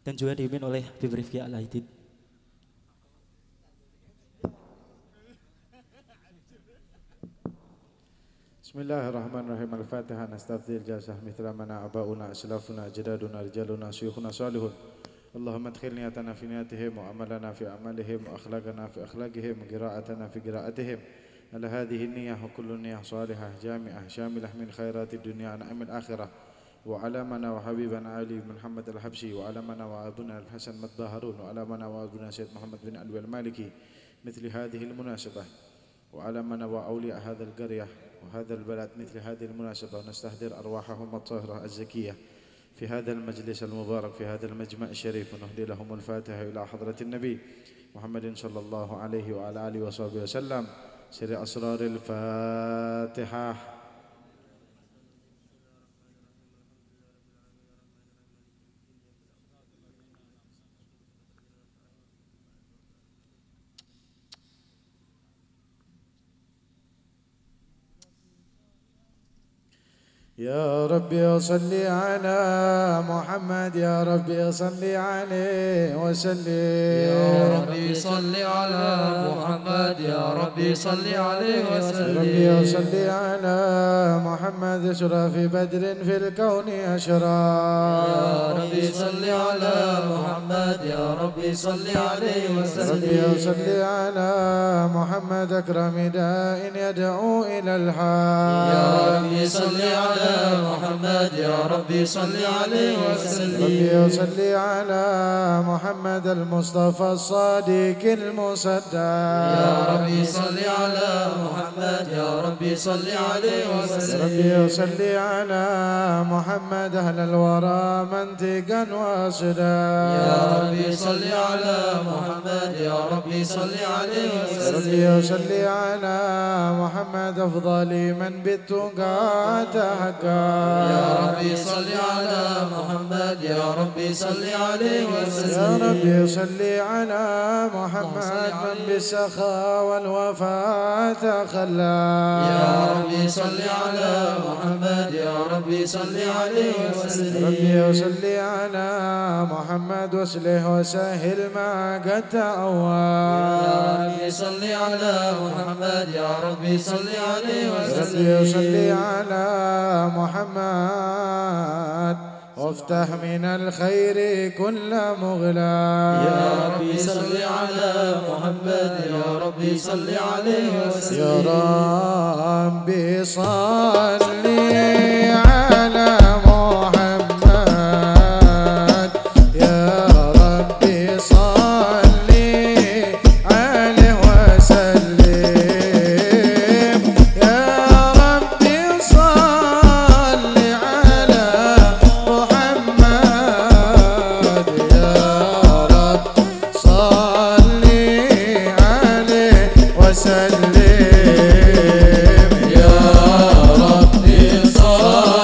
dan juga dipimpin oleh Habib Rifki Al-Aidid. Bismillahirrahmanirrahim. Al-Fatihah. Nastafdil jasah mithla mana abauna aslafuna ajdaduna rijaluna syuyukhuna salihun. Allahumma adkhil niyatana fi niyatihim wa amalana fi amalihim wa akhlaqana fi akhlaqihim wa qira'atana fi qira'atihim. Ala hadhihi niyyah wa kullu niyyah salihah jami'ah syamilah min khairatid dunya wa na'imil akhirah. Wa alamana wa habibana Ali bin Muhammad al-Habsyi wa alamana wa abuna al-Hasan Madbaharun wa alamana wa abuna Sayyid Muhammad bin Alwi al-Maliki mithli hadhihi al-munasabah wa alamana wa awliya hadha al-qaryah وهذا البلد مثل هذه المناسبة ونستحضر أرواحهم الطاهرة الزكية في هذا المجلس المبارك في هذا المجمع الشريف ونهدي لهم الفاتحة إلى حضرة النبي محمد صلى الله عليه وعلى آله وصحبه وسلم سر أسرار الفاتحة. يا ربي صل على محمد يا ربي صل عليه وسلم يا ربي صل على محمد يا ربي صل عليه وسلم ربي صل على محمد أشرف بدر في الكون أشرف يا ربي صل على محمد يا ربي صل عليه وسلم ربي صل على محمد أكرم داء يدعو إلى الحق يا ربي صل على محمد يا ربي صل عليه وسلم ربي صل على محمد المصطفى الصادق المصدق يا ربي صل على محمد يا ربي صل عليه وسلم ربي صل على محمد أهل الورى منطقا وصدا يا ربي صل على محمد يا ربي صل عليه وسلم ربي صل على محمد أفضل من بالتقى تحقا يا ربي صل على محمد يا ربي صل عليه وسلم يا ربي صل على محمد من بالسخاء والوفاء تخلى يا ربي صل على محمد يا ربي صل عليه وسلم ربي صل على محمد واصلح وسهل ما قد تأوى يا ربي صل على محمد يا ربي صل عليه وسلم ربي صل على محمد وافتح من الخير كل مغلى يا ربي صل على محمد يا ربي صل عليه وسلم يا ربي صل على محمد يا ربي صل عليه وسلم يا ربي صل على محمد يا رب صل عليه وسلم يا ربي صل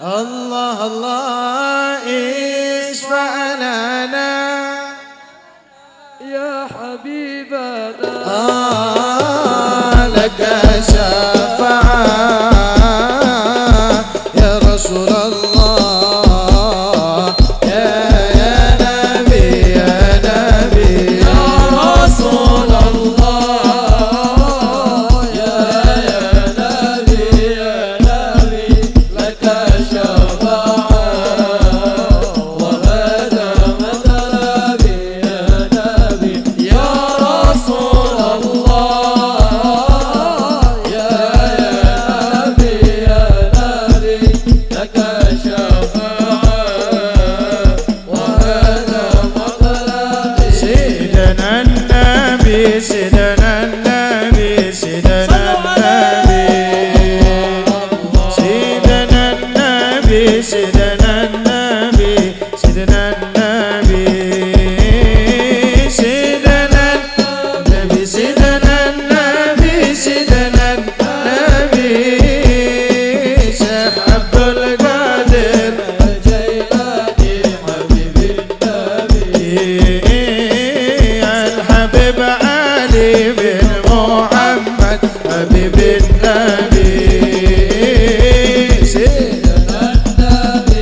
الله الله اشفع لنا يا حبيبنا لك شفاعة يا رسول الله يا نبي يا نبي يا رسول الله يا نبي لك شفاعة وهذا مطلبي يا نبي يا رسول الله يا نبي لك شفاعة وهذا مطلبي سيدنا النبي سيدنا النبي سيدنا النبي سيدنا النبي سيدنا النبي سيدنا النبي سيدنا النبي سيدنا النبي سيدنا النبي شيخ عبد القادر الجيلاني حبيب النبي الحبيب علي بن محمد حبيب النبي سيدنا النبي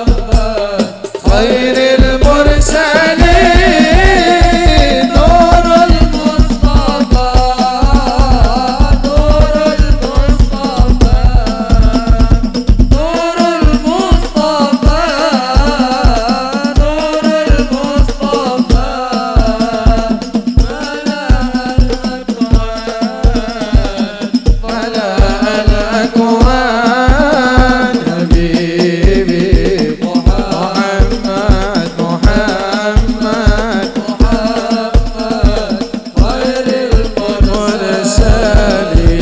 محمد خير المرسلين نور المصطفى نور المصطفى نور المصطفى نور المصطفى ملأ الأكوان حبيبي محمد محمد خير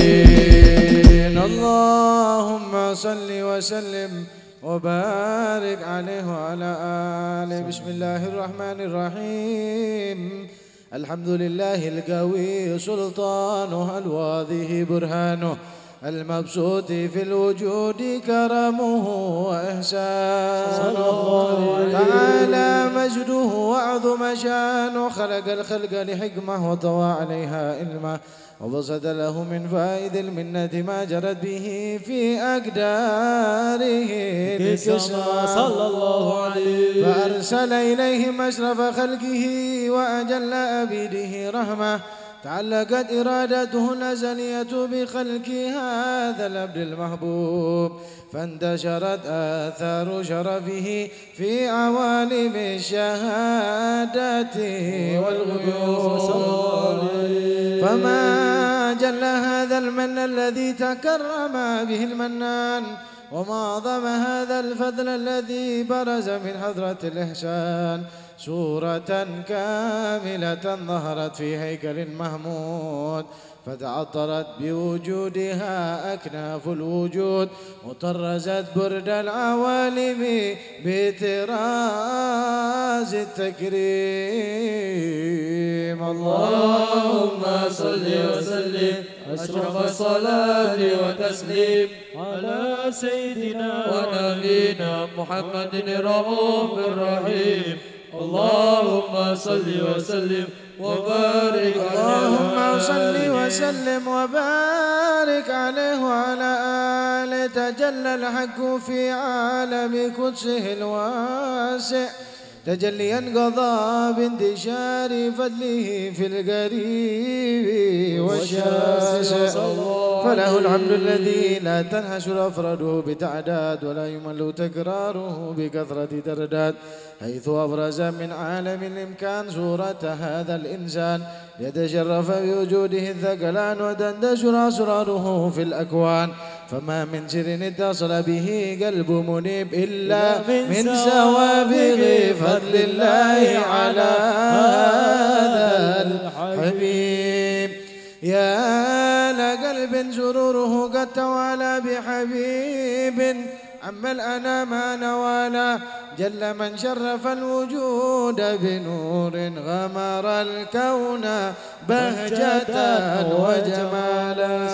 المرسلين اللهم صل وسلم وبارك عليه وعلى آله بسم الله الرحمن الرحيم الحمد لله القوي سلطانه الواضح برهانه المبسوط في الوجود كرمه وإحسانه تعالى مجده وعظم شانه خلق الخلق لحكمة وطوى عليها علمه وبسط له من فائد المنة ما جرت به في أقداره لكسرى صلى الله عليه فأرسل إليهم أشرف خلقه وأجل أبيده رحمة تعلقت إرادته الأزلية بخلق هذا العبد المحبوب فانتشرت آثار شرفه في عوالم الشهادات والغيوب فما جل هذا المن الذي تكرم به المنان وما أعظم هذا الفضل الذي برز من حضرة الإحسان سورة كاملة ظهرت في هيكل محمود فتعطرت بوجودها أكناف الوجود وطرزت برد العوالم بطراز التكريم اللهم صل وسلم أشرف الصلاة وتسليم على سيدنا ونبينا محمد الرؤوف الرحيم اللهم صل وسلم وبارك عليه اللهم صل وسلم وبارك عليه وعلى آله تجلى الحق في عالم قدسه الواسع تجليا قضى بانتشار فضله في القريب والشاسع فله الحمد الذي لا تنحشر أفراده بتعداد ولا يمل تكراره بكثرة ترداد حيث أبرز من عالم الإمكان صورة هذا الإنسان يتشرف بوجوده الثقلان وتندشر أسراره في الأكوان فما من سر اتصل به قلب منيب إلا من سوابغ فضل الله على هذا الحبيب يا لقلب سروره قد توالى بحبيب أما الأنا ما نوالا جل من شرف الوجود بنور غمر الكون بهجة وجمالا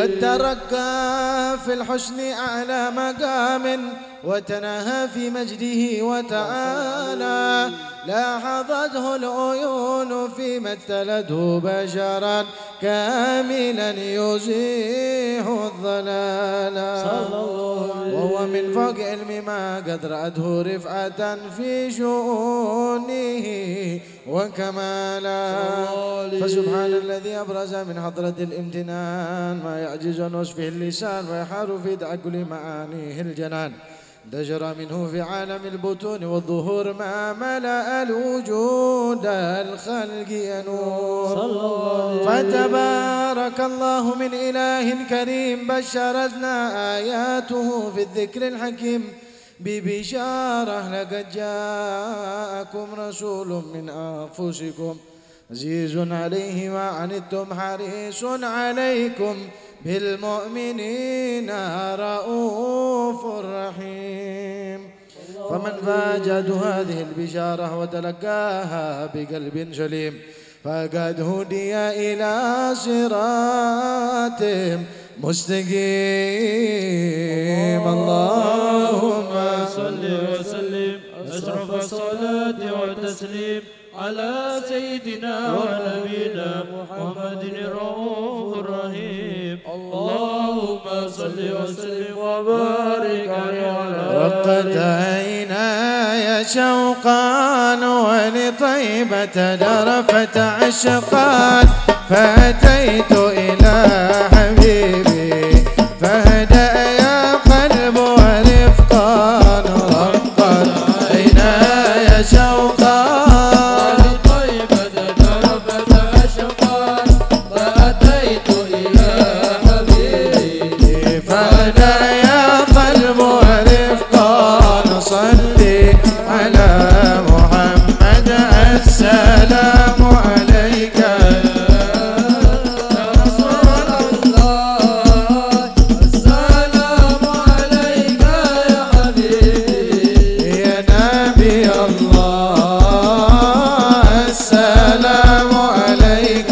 قد ترقى في الحسن أعلى مقام وتناهى في مجده وتعالى لاحظته العيون في مثلته بشرا كاملا يزيح الضلال وهو من فوق علم ما قد رأته رفعة في شؤونه وكمالا فسبحان الذي أبرز من حضرة الامتنان ما يعجز عن وصفه اللسان ويحار في تعقل معانيه الجنان انتشر منه في عالم البطون والظهور ما ملأ الوجود الخلق ينور فتبارك الله من إله كريم بشرتنا آياته في الذكر الحكيم ببشارة لقد جاءكم رسول من أنفسكم عزيز عليه ما عنتم حريص عليكم بالمؤمنين رؤوف رحيم فمن فاجأته هذه البشارة وتلقاها بقلب سليم فقد هدي إلى صراط مستقيم اللهم صل وسلم أشرف الصلاة والتسليم على سيدنا ونبينا محمد الرؤوف الرحيم اللهم صل وسلم وبارك عليه رقت عيناي شوقا ولطيبة درفت عشقا فأتيت إلى حبيبي فهدأ يا قلب ورفقا رقت عيناي شوقا ولطيبة درفت عشقا فأتيت إلى حبيبي فهدأ يا قلب ورفقا نصلي على محمد السلام عليك يا رسول الله السلام عليك يا حبيبي يا نبي الله السلام عليك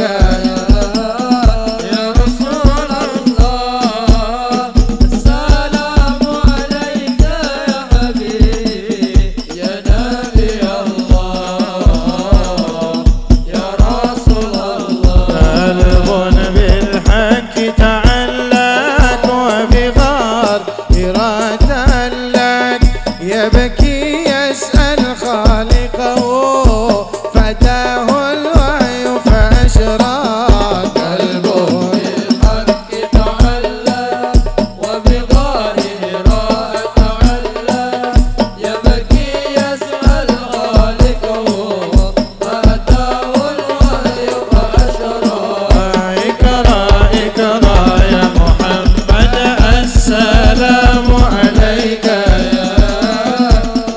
يا رسول الله السلام عليك يا حبيبي يا نبي الله يا رسول الله قلب بالحق تعلق وبغار تألق يبكي يسأل خالقه فتاه الوعي فأشراق قلبه بالحق تعلق وبغار هراء تعلق يبكي يسأل خالقه فأتاه الوحي فأشرق اقرأ اقرأ يا محمد السلام عليك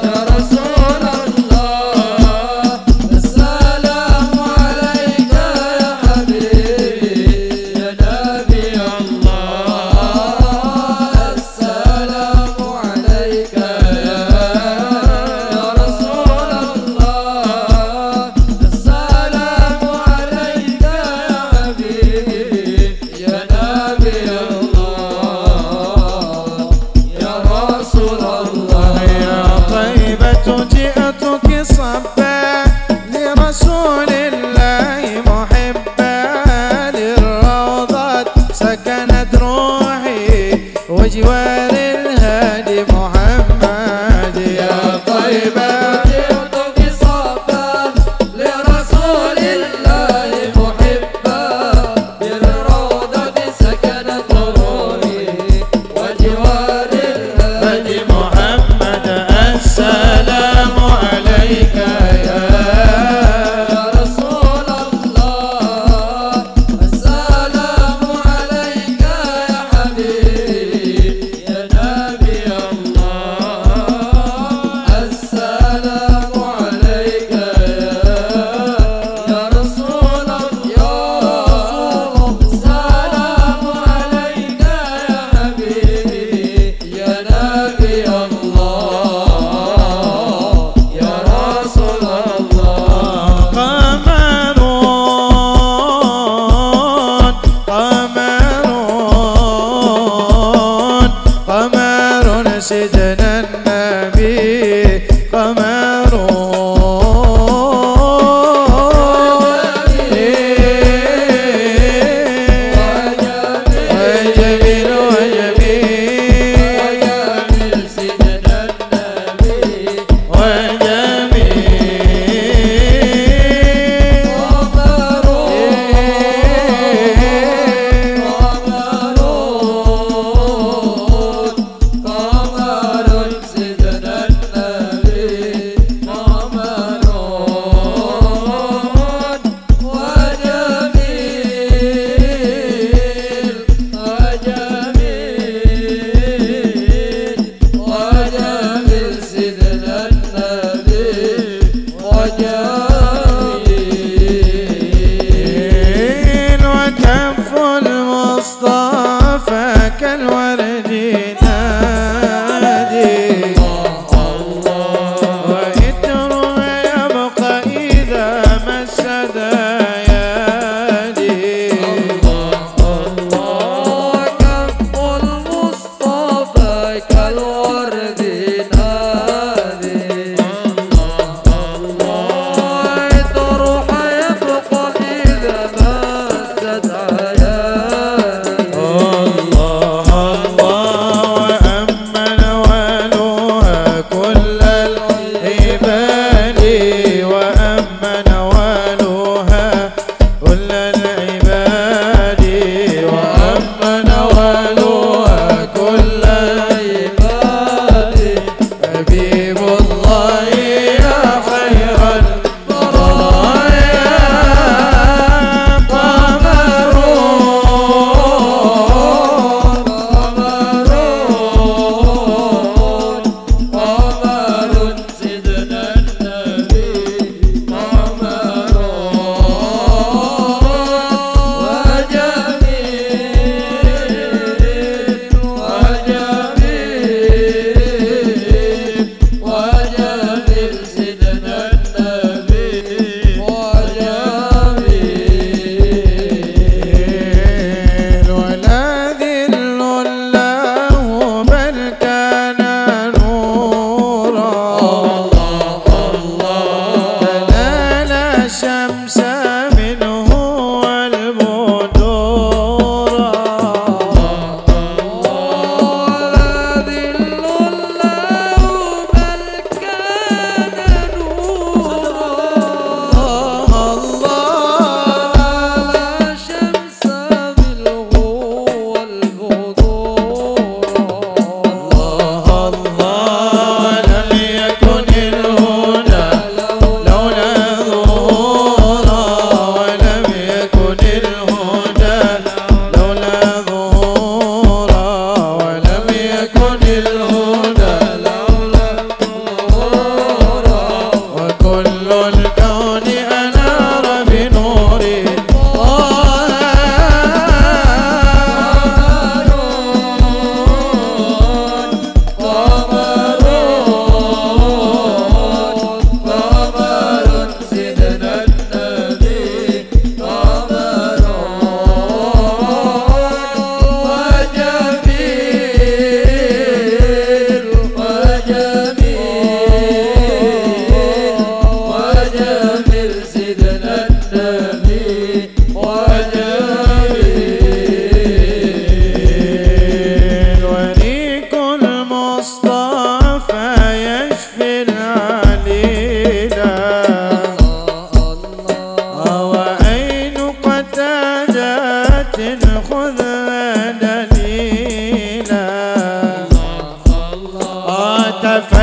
يا رسول الله السلام عليك يا حبيبي يا نبي الله السلام عليك يا رسول الله السلام عليك يا حبيبي يا نبي الله يا رسول الله يا طيبة جئتك صبا لرسول الله محبا للروضات سكنت روحي وجوار الهادي محمد يا طيبة جئتك صبا لرسول الله محبا بالروضة سكنت روحي وجوار الهادي محمد السلام عليك يا رسول الله السلام عليك يا حبيبي يا نبي الله السلام عليك يا رسول الله السلام عليك يا حبيبي يا نبي الله يا رسول الله قمر سيدنا النبي قمر وجميل وجميل سيدنا النبي قمر سيدنا النبي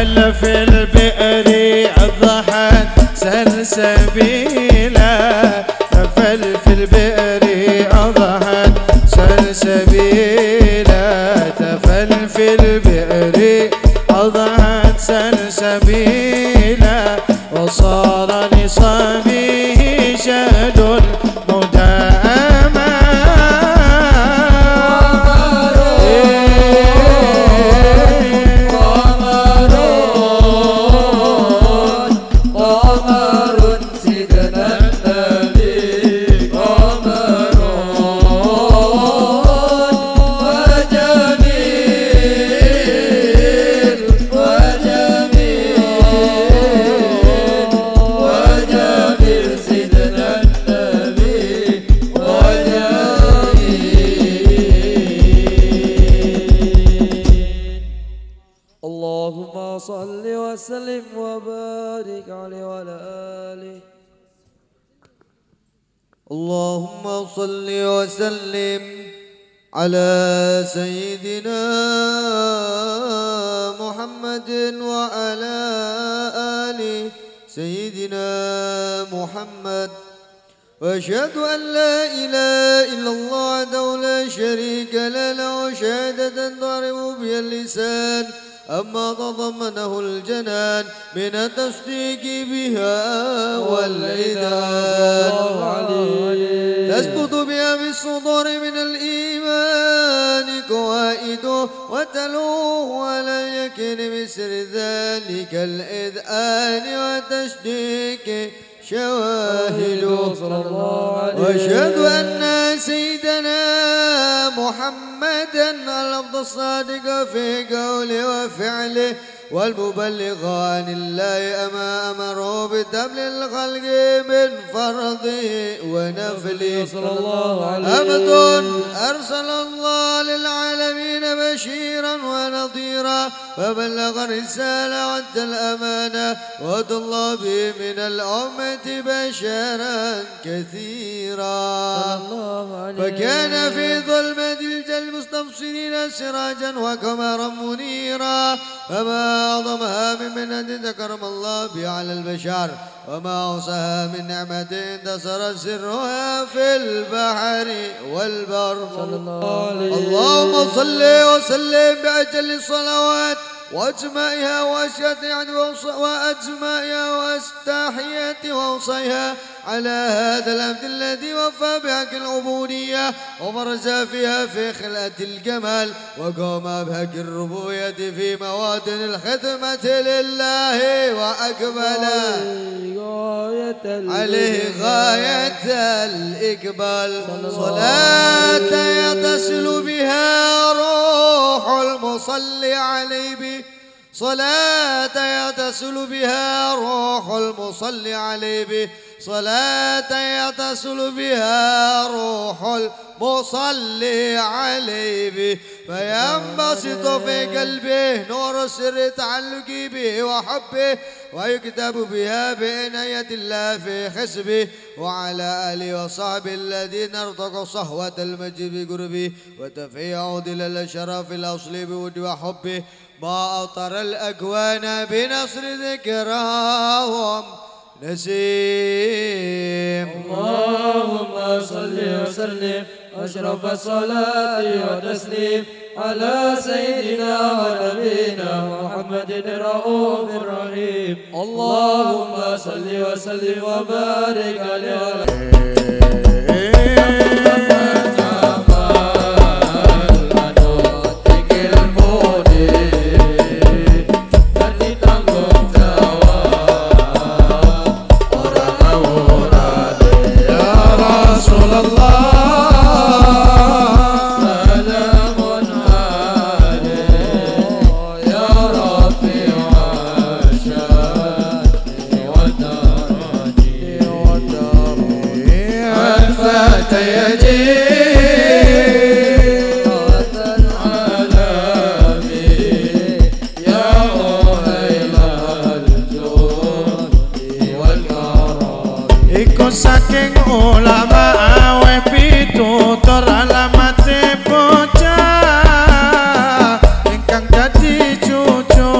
تفل في البئر أضحت سلسبيلا تفل في البئر أضحت سلسبيلا تفل في البئر أضحت سلسبيلا وصار لصبيه شهد مداما صل وسلم وبارك عليه وعلى آله. اللهم صل وسلم على سيدنا محمد وعلى آل سيدنا محمد وأشهد أن لا إله إلا الله وحده لا شريك له شهادة تعرف بها اللسان أما تضمنه الجنان من التصديق بها والإذعان تثبت بها في الصدور من الإيمان قوائده وتلوه على اليقين مثل ذلك الإذعان وتشديق شواهده وأشهد أن سيدنا محمدا الأفضل الصادق في قوله وفعله والمبلغ عن الله أما أمره بتبليغ الخلق من فرضه ونفله أبد أرسل الله للعالمين بشيرا ونظيرا فبلغ الرسالة وأدى الأمانة وأدى الله به من الأمة بشرا كثيرا فكان في ظلمة المستبصرين سراجا وقمرا منيرا فما أعظمها من منة تكرم الله بها على البشر وما أوصاها من نعمة انتصر سرها في البحر والبر اللهم صل وسلم بأجل الصلوات وأجمعها وأستحية وأوصيها على هذا العبد الذي وفى بحق العبودية وبرز فيها في خلقة الجمال وقام بحق الربوبية في مواطن الخدمة لله وأقبل عليه غاية الإقبال صلاة يتصل بها روح المصلي عليه به صلاة يتصل بها روح المصلي عليه به صلاة يتصل بها روح المصلي عليه به فينبسط في قلبه نور سر تعلقي به وحبه ويكتب بها بعناية الله في حسبه وعلى آله وصحبه الذين ارتقوا صهوة المجد بقربه وتفيعوا دلال الشرف الأصلي بود وحبه ما أطر الأكوان بنصر ذكراهم نسيم اللهم صل وسلم أشرف الصلاة وتسليم على سيدنا ونبينا محمد الرؤوف الرحيم اللهم صل وسلم وبارك عليه saking ulama aweh pitutur alamate bocah ingkang dadi cucu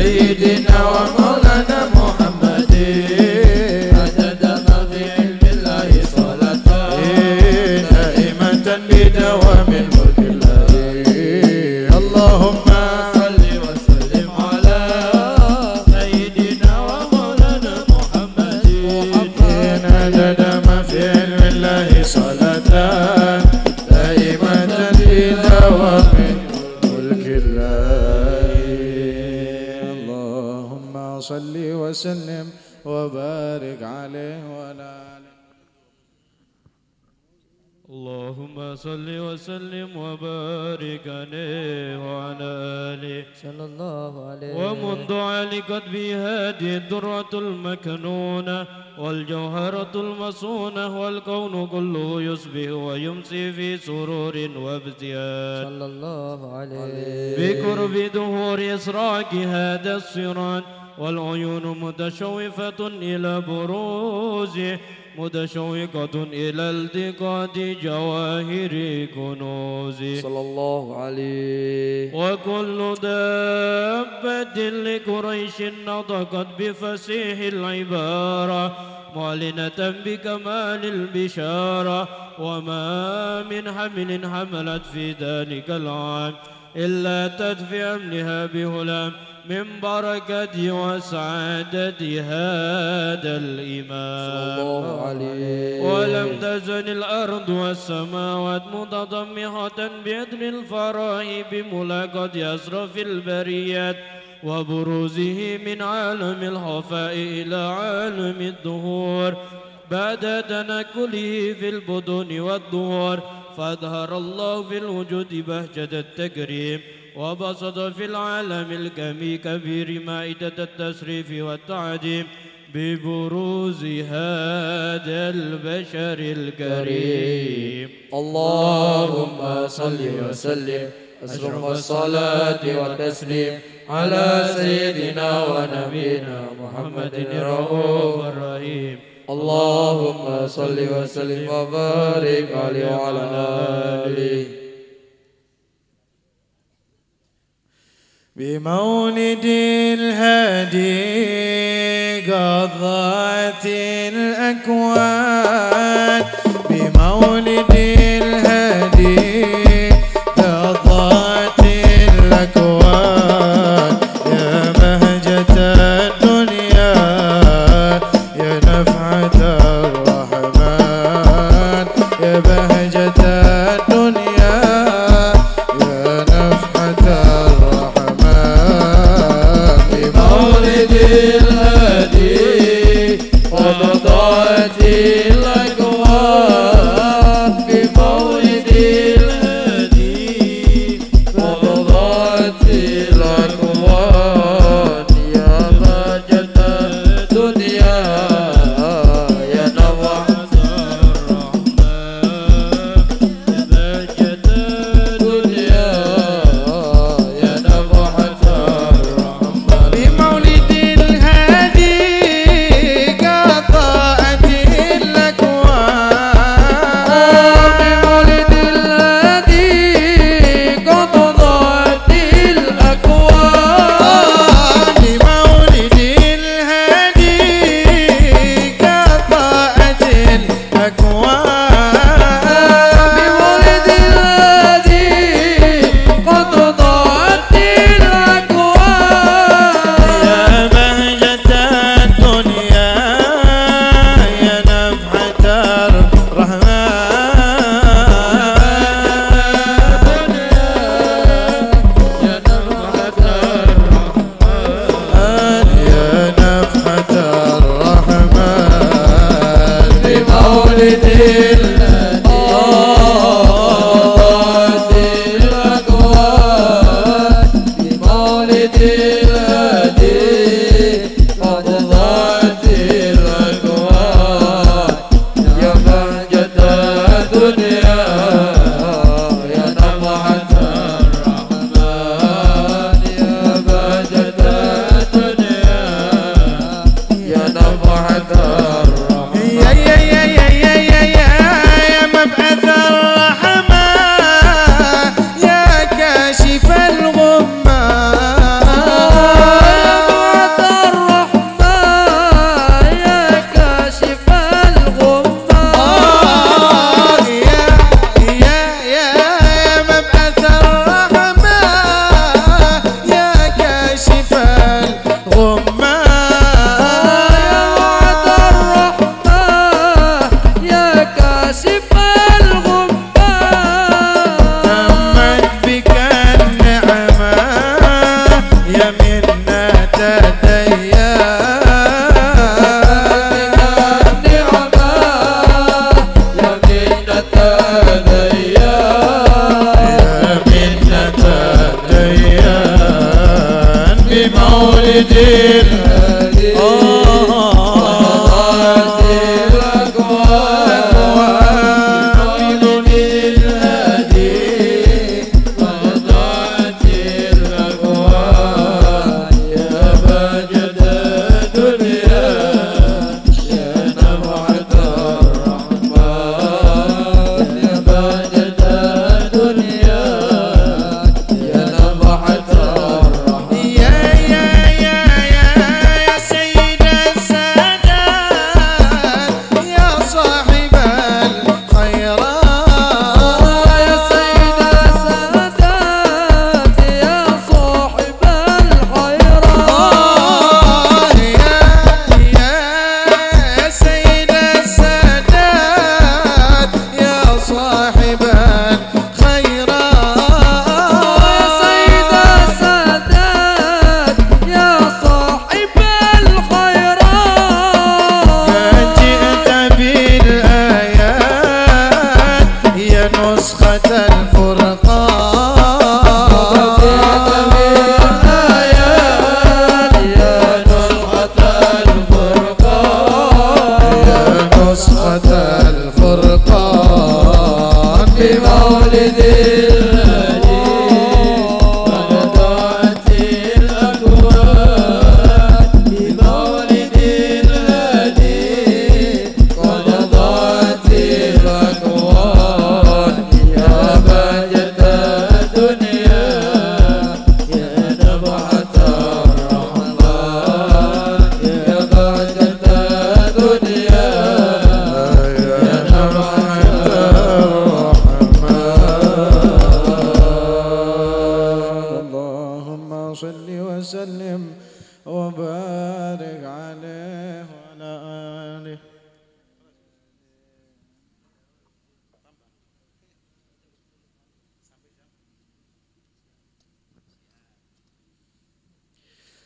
سيدنا ومولانا محمد عدد ما في علم الله صلاة دائمة بدوام الملك الله. اللهم صل وسلم على سيدنا ومولانا محمد عدد ما في علم الله صلاة دائمة بدوام ملك الله. اللهم صل وسلم وبارك عليه وعلى آله. اللهم صل وسلم وبارك عليه وعلى آله صلى الله عليه ومنذ علقت بهذه الدرة المكنونة والجوهرة المصونة والكون كله يصبح ويمسي في سرور وابتهاج صلى الله عليه بقرب ظهور إسراق هذا الصراط والعيون متشوفة إلى بروزه متشوقة إلى التقاط جواهر كنوزه صلى الله عليه. وكل دابة لقريش نطقت بفصيح العبارة معلنة بكمال البشارة وما من حمل حملت في ذلك العام إلا تدفي أمنها بهلام من بركة وسعادة هذا الإمام صلى الله عليه. ولم تزل الأرض والسماوات متضمحة بإذن الفراء بملاقاة أشرف البريات وبروزه من عالم الخفاء إلى عالم الظهور بعد تنكله في البطون والظهور فأظهر الله في الوجود بهجة التكريم وبسط في العالم الكبير مائدة التشريف والتعظيم ببروز هذا البشر الكريم. اللهم صل وسلم أشرف الصلاة والتسليم على سيدنا ونبينا محمد الرؤوف الرحيم. اللهم صل وسلم وبارك عليه وعلى آله. بمولد الهادي قد ضاعت الأكوان بمولد الهادي قد ضاعت الأكوان يا بهجة الدنيا يا نفعة الرحمن يا بهجة الدنيا يا نفحة الرحمن بمولد الهادي قد ضاعت الأكوان بمولد الهادي قد ضاعت الأكوان يا بهجة الدنيا يا نفحة الرحمن يا بهجة الدنيا يا نفحة الرحمن بمولد الهادي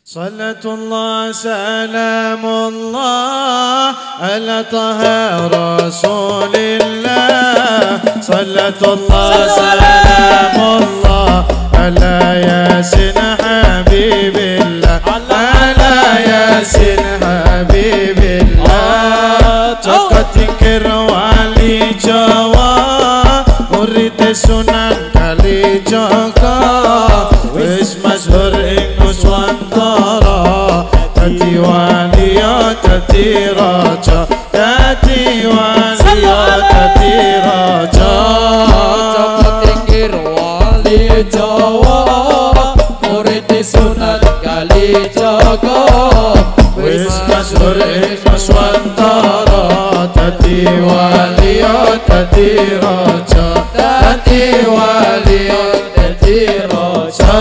صلاة الله سلام الله على طه رسول الله صلاة الله سلام الله على ياسين حبيب الله على ياسين حبيب الله تقتكر والي جوا مريد سنن kali joko wis masyhur ing Nuswantara dadi waliya dadi raja dadi waliya dadi raja Joko tingkir wali Jawa murid Sunan Kalijaga wis masyhur ing Nuswantara dadi waliya dadi raja dadi waliya dadi raja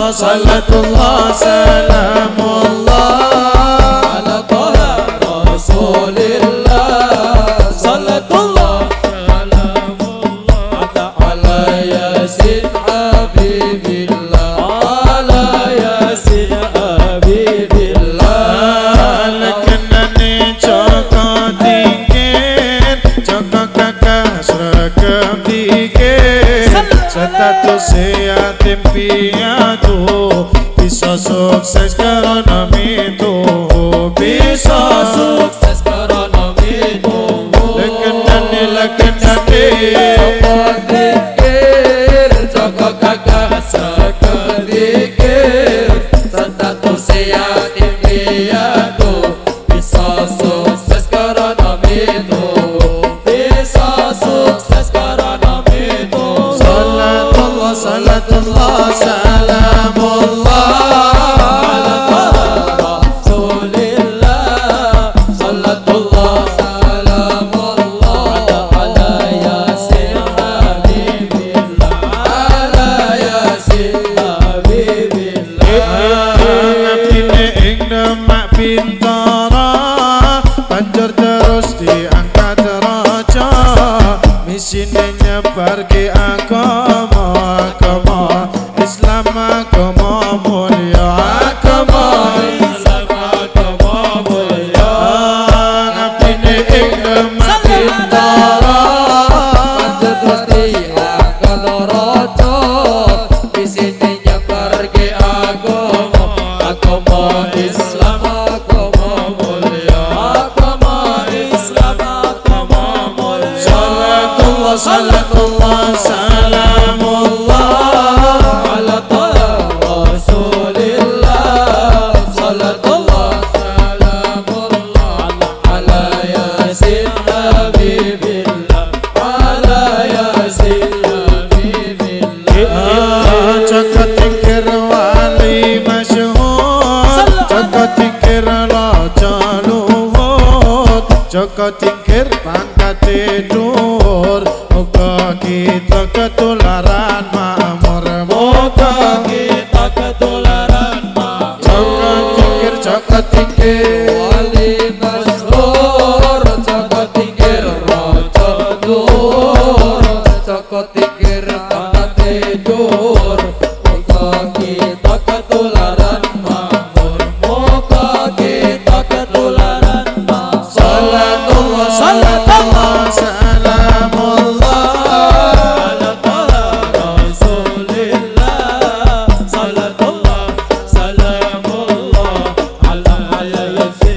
salatullah salamullah ala taha rasulillah salatullah salamullah ala yasin habibillah ala yasin habibillah lekenane Joko tingkir Joko kakak sregep dikir status yatim piatu bisa sukses karena itu bisa sukses karena itu lekenane Joko tingkir Joko kakak sregep dikir status yatim piatu bisa sukses karena itu bisa sukses karena itu salatullah salam Islam agama mulia, agama Islam agama mulia. Salatullah, salatullah, salamullah ala taha Rasulillah. Salatullah salamullah ala yasin habibillah, ala yasin habibillah. Jagat tingkir wali masyhur, jagat tingkir raja luhur, jagat tingkir pangkat tidur. Muga kita ketularan makmur, muga Kita ketularan makmur. jagat tingkir Wali masyhur, jagat tingkir raja luhur, jagat tingkir pangkat tidur. Moga kita ketularan makmur, moga kita ketularan makmur. Salatullah, salatullah, salamullah ala taha Rasulillah. Salatullah salamullah ala yasin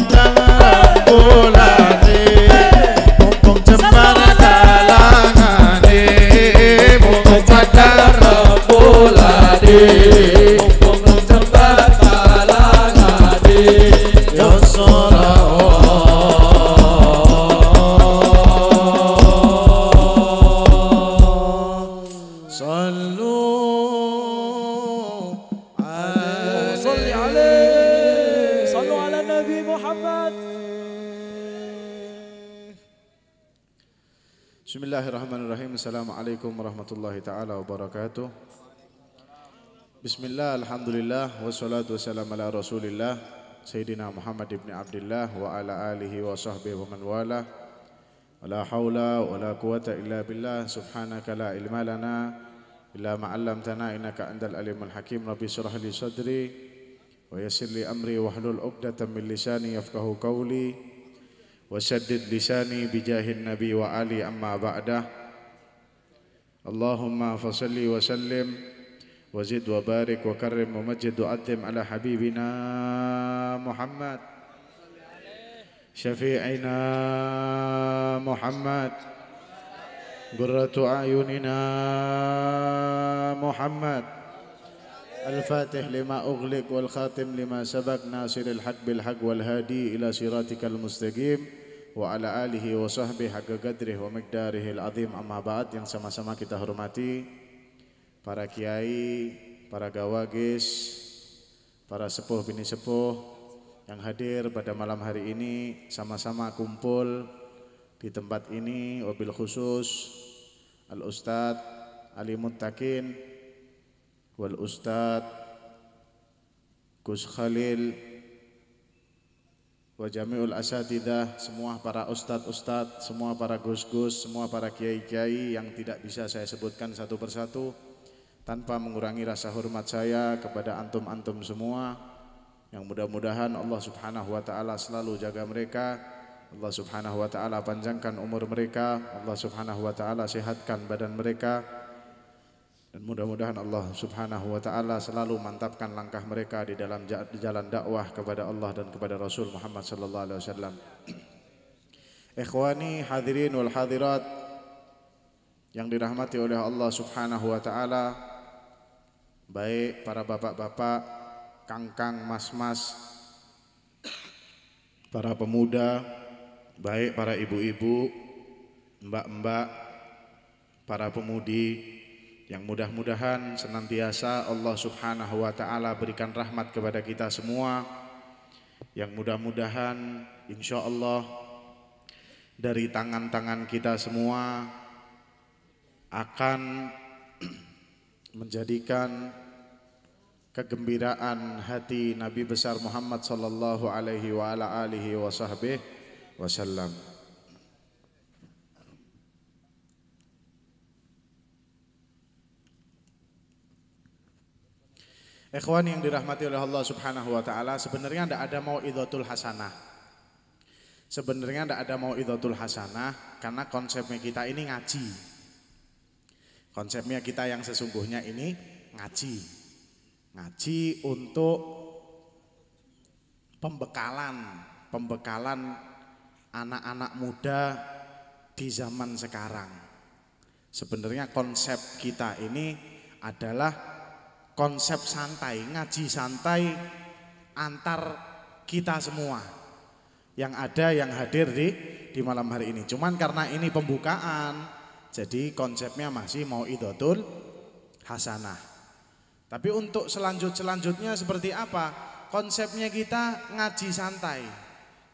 padang rembulane mumpung jembar kalangane mumpung padang rembulane mumpung jembar kalangane ya Bismillahirrahmanirrahim. Assalamualaikum warahmatullahi ta'ala wabarakatuh. Bismillah, alhamdulillah, wassalatu wassalamu ala rasulillah Sayyidina Muhammad ibn Abdillah wa ala alihi wa sahbihi wa man wala. Wa la hawla wa la quwata illa billah. Subhanaka la ilma lana illa ma'allamtana innaka andal alimul hakim. Rabbi surah li sadri wa yassir li amri wa hlul uqdatan min lisani yafqahu qawli وشدد لساني بجاه النبي وعلي أما بعده اللهم فصل وسلم وزد وبارك وكرم ومجد وأدم على حبيبنا محمد شفيعنا محمد قرة أعيننا محمد الفاتح لما أغلق والخاتم لما سبق ناصر الحق بالحق والهادي إلى صراطك المستقيم wa ala alihi wa sahbihi haqqa qadrihi wa miqdarihil azim. Amma ba'd, yang sama-sama kita hormati para kiai, para gawagis, para sepuh bini sepuh yang hadir pada malam hari ini, sama-sama kumpul di tempat ini, wabil khusus Al Ustadz Ali Muttaqin wal Ustadz Gus Khalil wa jami'ul asatidah, semua para ustadz-ustadz, semua para gus-gus, semua para kiai-kiai yang tidak bisa saya sebutkan satu persatu tanpa mengurangi rasa hormat saya kepada antum-antum semua, yang mudah-mudahan Allah subhanahu wa ta'ala selalu jaga mereka, Allah subhanahu wa ta'ala panjangkan umur mereka, Allah subhanahu wa ta'ala sehatkan badan mereka, dan mudah-mudahan Allah subhanahu wa ta'ala selalu mantapkan langkah mereka di dalam jalan dakwah kepada Allah dan kepada Rasul Muhammad sallallahu alaihi wasallam. Ikhwani hadirin wal hadirat yang dirahmati oleh Allah subhanahu wa ta'ala, baik para bapak-bapak, kangkang, mas-mas, para pemuda, baik para ibu-ibu, mbak-mbak, para pemudi, yang mudah-mudahan senantiasa Allah subhanahu wa ta'ala berikan rahmat kepada kita semua, yang mudah-mudahan insya Allah dari tangan-tangan kita semua akan menjadikan kegembiraan hati Nabi besar Muhammad sallallahu alaihi wa ala alihi wa sahbihi wasallam. Ikhwan yang dirahmati oleh Allah subhanahu wa ta'ala, sebenarnya tidak ada mau'idhatul hasanah. Sebenarnya tidak ada mau'idhatul hasanah karena konsepnya kita ini ngaji. Konsepnya kita yang sesungguhnya ini ngaji. Ngaji untuk pembekalan anak-anak muda di zaman sekarang. Sebenarnya konsep kita ini adalah konsep santai, ngaji santai antar kita semua yang ada, yang hadir di malam hari ini. Cuman karena ini pembukaan, jadi konsepnya masih mau'idhatul hasanah. Tapi untuk selanjutnya seperti apa? Konsepnya kita ngaji santai,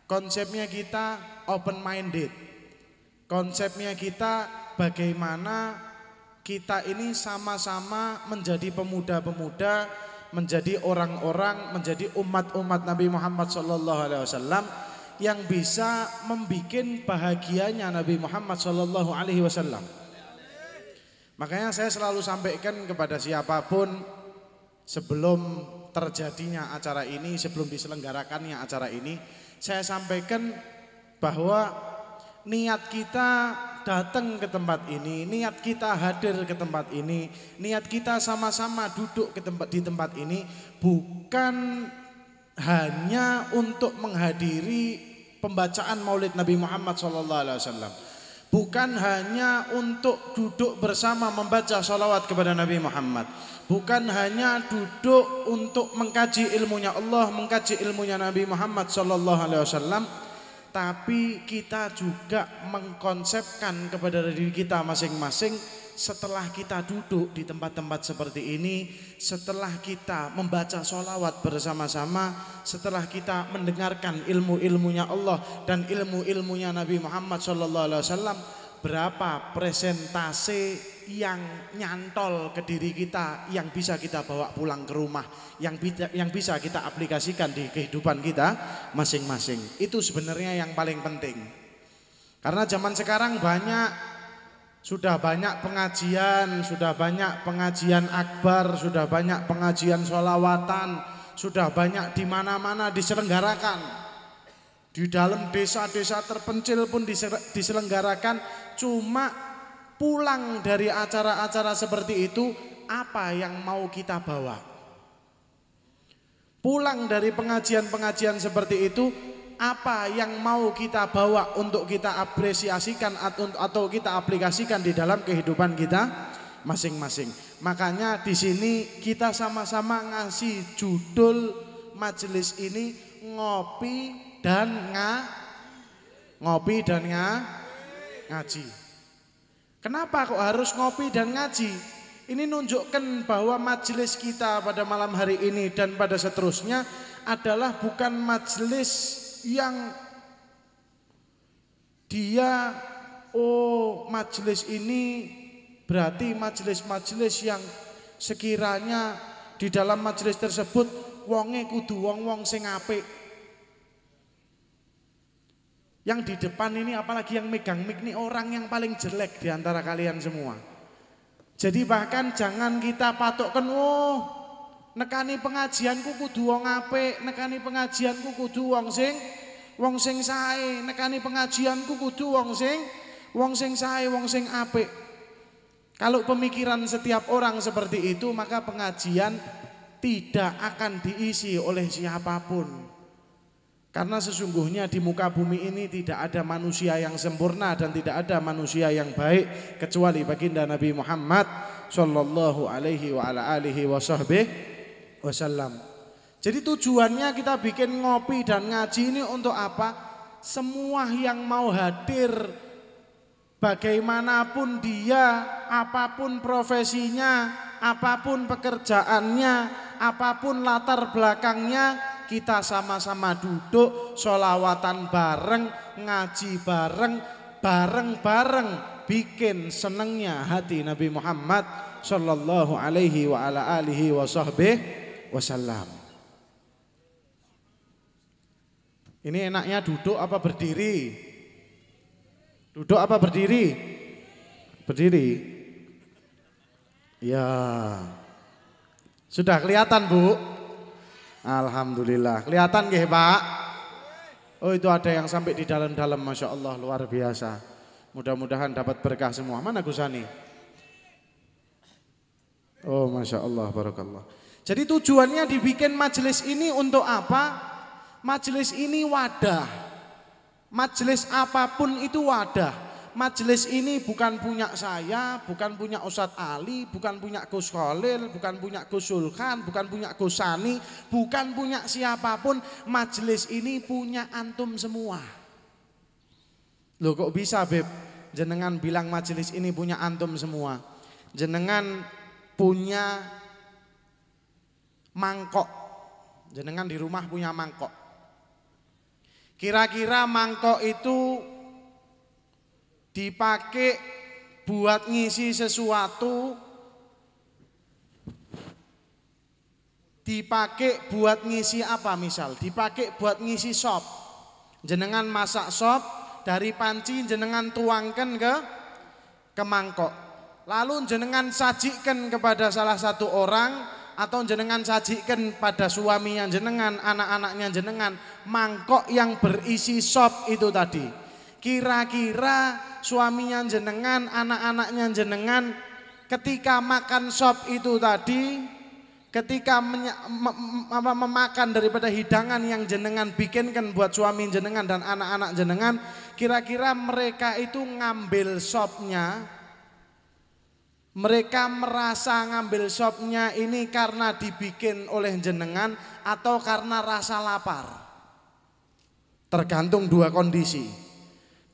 konsepnya kita open minded, konsepnya kita bagaimana kita ini sama-sama menjadi pemuda-pemuda, menjadi orang-orang, menjadi umat-umat Nabi Muhammad SAW yang bisa membuat bahagianya Nabi Muhammad SAW. Makanya saya selalu sampaikan kepada siapapun sebelum terjadinya acara ini, sebelum diselenggarakannya acara ini, saya sampaikan bahwa niat kita datang ke tempat ini, niat kita hadir ke tempat ini, niat kita sama-sama duduk di tempat ini bukan hanya untuk menghadiri pembacaan Maulid Nabi Muhammad SAW, bukan hanya untuk duduk bersama membaca salawat kepada Nabi Muhammad, bukan hanya duduk untuk mengkaji ilmunya Allah, mengkaji ilmunya Nabi Muhammad SAW, tapi kita juga mengkonsepkan kepada diri kita masing-masing. Setelah kita duduk di tempat-tempat seperti ini, setelah kita membaca sholawat bersama-sama, setelah kita mendengarkan ilmu-ilmunya Allah dan ilmu-ilmunya Nabi Muhammad SAW, berapa presentase yang nyantol ke diri kita yang bisa kita bawa pulang ke rumah, yang bisa kita aplikasikan di kehidupan kita masing-masing. Itu sebenarnya yang paling penting. Karena zaman sekarang sudah banyak pengajian, sudah banyak pengajian akbar, sudah banyak pengajian sholawatan, sudah banyak di mana-mana diselenggarakan. Di dalam desa-desa terpencil pun diselenggarakan. Cuma pulang dari acara-acara seperti itu, apa yang mau kita bawa? Pulang dari pengajian-pengajian seperti itu, apa yang mau kita bawa untuk kita apresiasikan atau kita aplikasikan di dalam kehidupan kita masing-masing. Makanya di sini kita sama-sama ngasih judul majelis ini ngopi dan ngaji. Kenapa kok harus ngopi dan ngaji? Ini nunjukkan bahwa majelis kita pada malam hari ini dan pada seterusnya adalah bukan majelis yang dia majelis ini berarti majelis-majelis yang sekiranya di dalam majelis tersebut wonge kudu wong-wong sing apik. Yang di depan ini apalagi yang megang mic ini orang yang paling jelek di antara kalian semua. Jadi bahkan jangan kita patokkan nekani pengajianku kudu wong apik, nekani pengajianku kudu wong sing sae, nekani pengajianku kudu wong sing sae, wong sing apik. Kalau pemikiran setiap orang seperti itu, maka pengajian tidak akan diisi oleh siapapun. Karena sesungguhnya di muka bumi ini tidak ada manusia yang sempurna dan tidak ada manusia yang baik kecuali baginda Nabi Muhammad sallallahu alaihi wa ala alihi wasallam. Jadi tujuannya kita bikin ngopi dan ngaji ini untuk apa? Semua yang mau hadir, bagaimanapun dia, apapun profesinya, apapun pekerjaannya, apapun latar belakangnya, kita sama-sama duduk, sholawatan bareng, ngaji bareng, bareng-bareng, bikin senengnya hati Nabi Muhammad sallallahu alaihi wa ala alihi wasallam. Ini enaknya duduk apa berdiri? Duduk apa berdiri? Berdiri. Ya. Sudah kelihatan, Bu? Alhamdulillah. Kelihatan nggih, Pak? Oh, itu ada yang sampai di dalam-dalam, Masya Allah, luar biasa. Mudah-mudahan dapat berkah semua. Mana Gusani? Oh, Masya Allah, barakallah. Jadi tujuannya dibikin majelis ini untuk apa? Majelis ini wadah. Majelis apapun itu wadah. Majelis ini bukan punya saya, bukan punya Ustadz Ali, bukan punya Gus Khalil, bukan punya Gus Sulkan, bukan punya Gus Sani, bukan punya siapapun. Majelis ini punya antum semua. Loh kok bisa, Beb? Jenengan bilang majelis ini punya antum semua. Jenengan punya mangkok. Jenengan di rumah punya mangkok. Kira-kira mangkok itu dipakai buat ngisi sesuatu, dipakai buat ngisi apa misal? Dipakai buat ngisi sop. Jenengan masak sop, dari panci jenengan tuangkan ke mangkok. Lalu jenengan sajikan kepada salah satu orang atau jenengan sajikan pada suaminya jenengan, anak-anaknya jenengan, mangkok yang berisi sop itu tadi. Kira-kira suaminya jenengan, anak-anaknya jenengan ketika makan sop itu tadi, ketika memakan daripada hidangan yang jenengan bikinkan buat suami jenengan dan anak-anak jenengan, kira-kira mereka itu ngambil sopnya, mereka merasa ngambil sopnya ini karena dibikin oleh jenengan atau karena rasa lapar? Tergantung dua kondisi.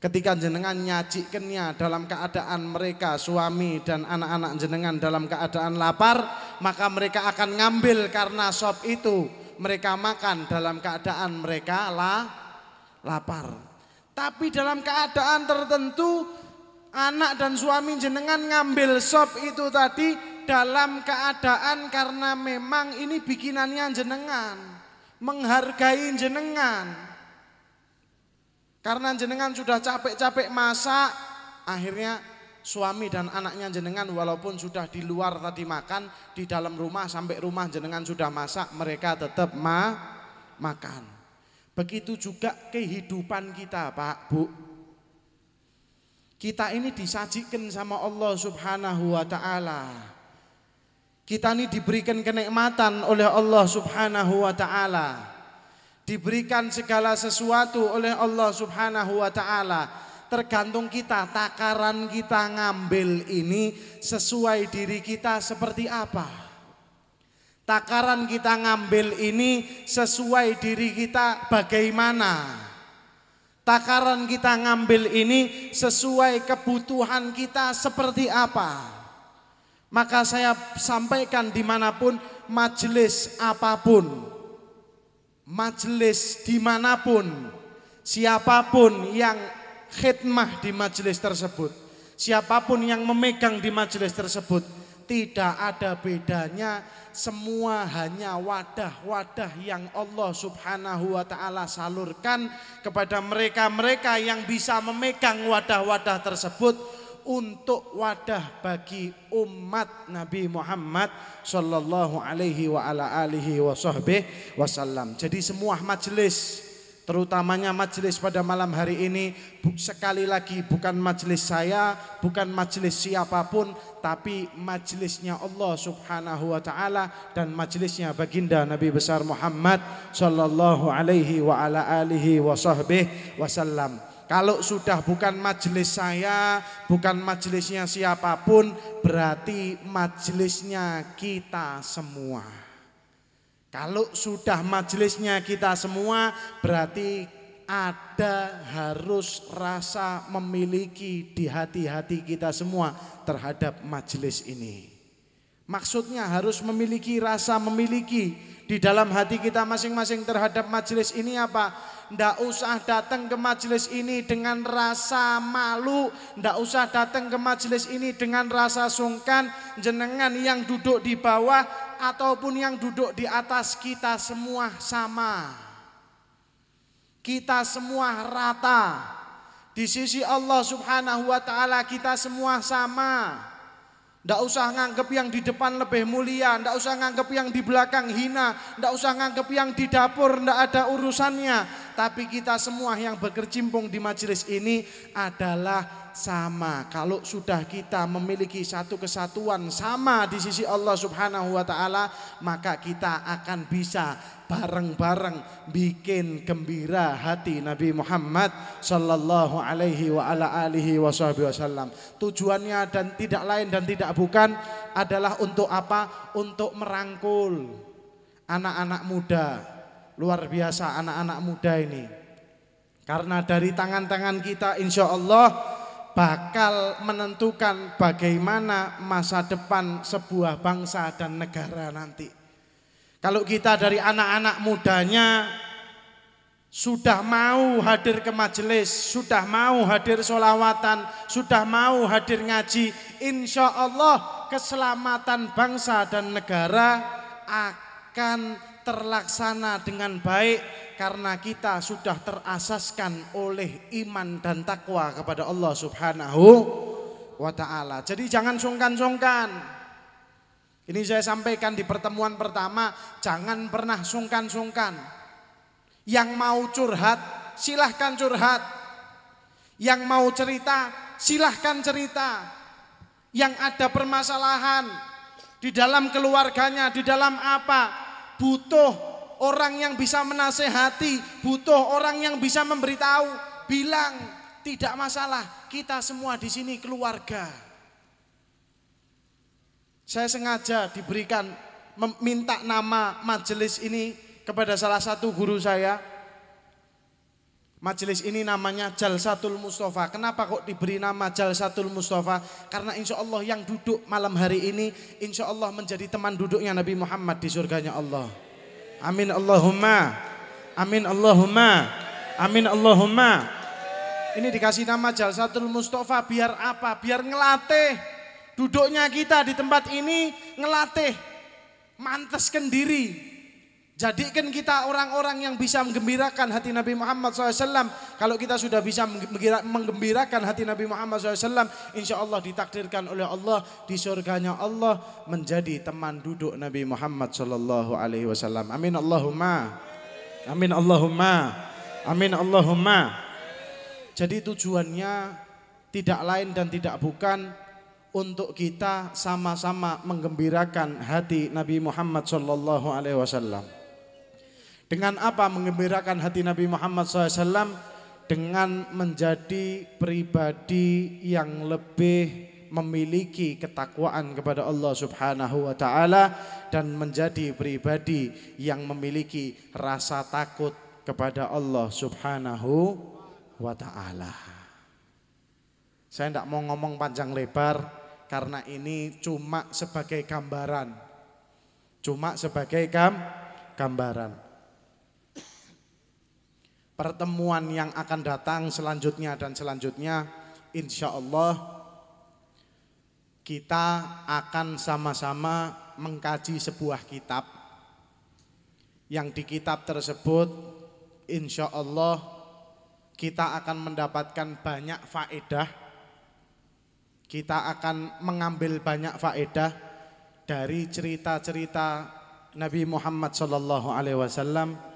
Ketika jenengan nyajikannya dalam keadaan mereka suami dan anak-anak jenengan dalam keadaan lapar, maka mereka akan ngambil karena sop itu mereka makan dalam keadaan mereka lapar. Tapi dalam keadaan tertentu anak dan suami jenengan ngambil sop itu tadi dalam keadaan karena memang ini bikinannya jenengan, menghargai jenengan. Karena jenengan sudah capek-capek masak, akhirnya suami dan anaknya jenengan walaupun sudah di luar tadi makan, di dalam rumah sampai rumah jenengan sudah masak, mereka tetap makan. Begitu juga kehidupan kita, Pak, Bu. Kita ini disajikan sama Allah Subhanahu wa ta'ala. Kita ini diberikan kenikmatan oleh Allah Subhanahu wa ta'ala. Diberikan segala sesuatu oleh Allah Subhanahu wa ta'ala. Tergantung kita, takaran kita ngambil ini sesuai diri kita seperti apa. Takaran kita ngambil ini sesuai diri kita bagaimana. Takaran kita ngambil ini sesuai kebutuhan kita seperti apa. Maka saya sampaikan dimanapun, majelis apapun, majelis dimanapun, siapapun yang khidmah di majelis tersebut, siapapun yang memegang di majelis tersebut, tidak ada bedanya, semua hanya wadah-wadah yang Allah Subhanahu wa ta'ala salurkan kepada mereka-mereka yang bisa memegang wadah-wadah tersebut untuk wadah bagi umat Nabi Muhammad sallallahu alaihi wa ala alihi wa sahbihi wasallam. Jadi semua majelis, terutamanya majelis pada malam hari ini, sekali lagi bukan majelis saya, bukan majelis siapapun, tapi majelisnya Allah Subhanahu wa ta'ala dan majelisnya baginda Nabi besar Muhammad sallallahu alaihi wa ala alihi wa sahbihi wasallam. Kalau sudah bukan majelis saya, bukan majelisnya siapapun, berarti majelisnya kita semua. Kalau sudah majelisnya kita semua, berarti ada harus rasa memiliki di hati-hati kita semua terhadap majelis ini. Maksudnya harus memiliki rasa memiliki di dalam hati kita masing-masing terhadap majelis ini apa? Ndak usah datang ke majelis ini dengan rasa malu, ndak usah datang ke majelis ini dengan rasa sungkan. Jenengan yang duduk di bawah ataupun yang duduk di atas, kita semua sama. Kita semua rata. Di sisi Allah Subhanahu wa ta'ala kita semua sama. Ndak usah nganggep yang di depan lebih mulia, ndak usah nganggep yang di belakang hina, ndak usah nganggep yang di dapur ndak ada urusannya. Tapi kita semua yang berkecimpung di majelis ini adalah sama. Kalau sudah kita memiliki satu kesatuan sama di sisi Allah Subhanahu wa ta'ala, maka kita akan bisa bareng-bareng bikin gembira hati Nabi Muhammad sallallahu alaihi wa ala alihi wasallam. Tujuannya dan tidak lain dan tidak bukan adalah untuk apa? Untuk merangkul anak-anak muda. Luar biasa anak-anak muda ini. Karena dari tangan-tangan kita insya Allah bakal menentukan bagaimana masa depan sebuah bangsa dan negara nanti. Kalau kita dari anak-anak mudanya sudah mau hadir ke majelis, sudah mau hadir sholawatan, sudah mau hadir ngaji, insya Allah keselamatan bangsa dan negara akan terlaksana dengan baik karena kita sudah terasaskan oleh iman dan takwa kepada Allah Subhanahu wa ta'ala. Jadi jangan sungkan-sungkan. Ini saya sampaikan di pertemuan pertama, jangan pernah sungkan-sungkan. Yang mau curhat, silahkan curhat. Yang mau cerita, silahkan cerita. Yang ada permasalahan, di dalam keluarganya, di dalam apa, butuh orang yang bisa menasehati, butuh orang yang bisa memberitahu, bilang tidak masalah, kita semua di sini keluarga. Saya sengaja diberikan minta nama majelis ini kepada salah satu guru saya. Majelis ini namanya Jalsatul Mustafa. Kenapa kok diberi nama Jalsatul Mustafa? Karena insya Allah yang duduk malam hari ini insya Allah menjadi teman duduknya Nabi Muhammad di surganya Allah. Amin Allahumma. Amin Allahumma. Amin Allahumma. Ini dikasih nama Jalsatul Mustafa biar apa? Biar ngelatih duduknya kita di tempat ini, ngelatih manteskan diri. Jadikan kita orang-orang yang bisa menggembirakan hati Nabi Muhammad SAW. Kalau kita sudah bisa menggembirakan hati Nabi Muhammad SAW, insya Allah ditakdirkan oleh Allah di surganya Allah menjadi teman duduk Nabi Muhammad SAW. Amin Allahumma. Amin Allahumma. Amin Allahumma. Jadi tujuannya tidak lain dan tidak bukan untuk kita sama-sama menggembirakan hati Nabi Muhammad SAW. Dengan apa menggembirakan hati Nabi Muhammad SAW? Dengan menjadi pribadi yang lebih memiliki ketakwaan kepada Allah Subhanahu wa Ta'ala dan menjadi pribadi yang memiliki rasa takut kepada Allah Subhanahu wa Ta'ala. Saya tidak mau ngomong panjang lebar karena ini cuma sebagai gambaran. Cuma sebagai gambaran. Pertemuan yang akan datang selanjutnya dan selanjutnya insya Allah kita akan sama-sama mengkaji sebuah kitab yang di kitab tersebut insya Allah kita akan mendapatkan banyak faedah, kita akan mengambil banyak faedah dari cerita-cerita Nabi Muhammad SAW,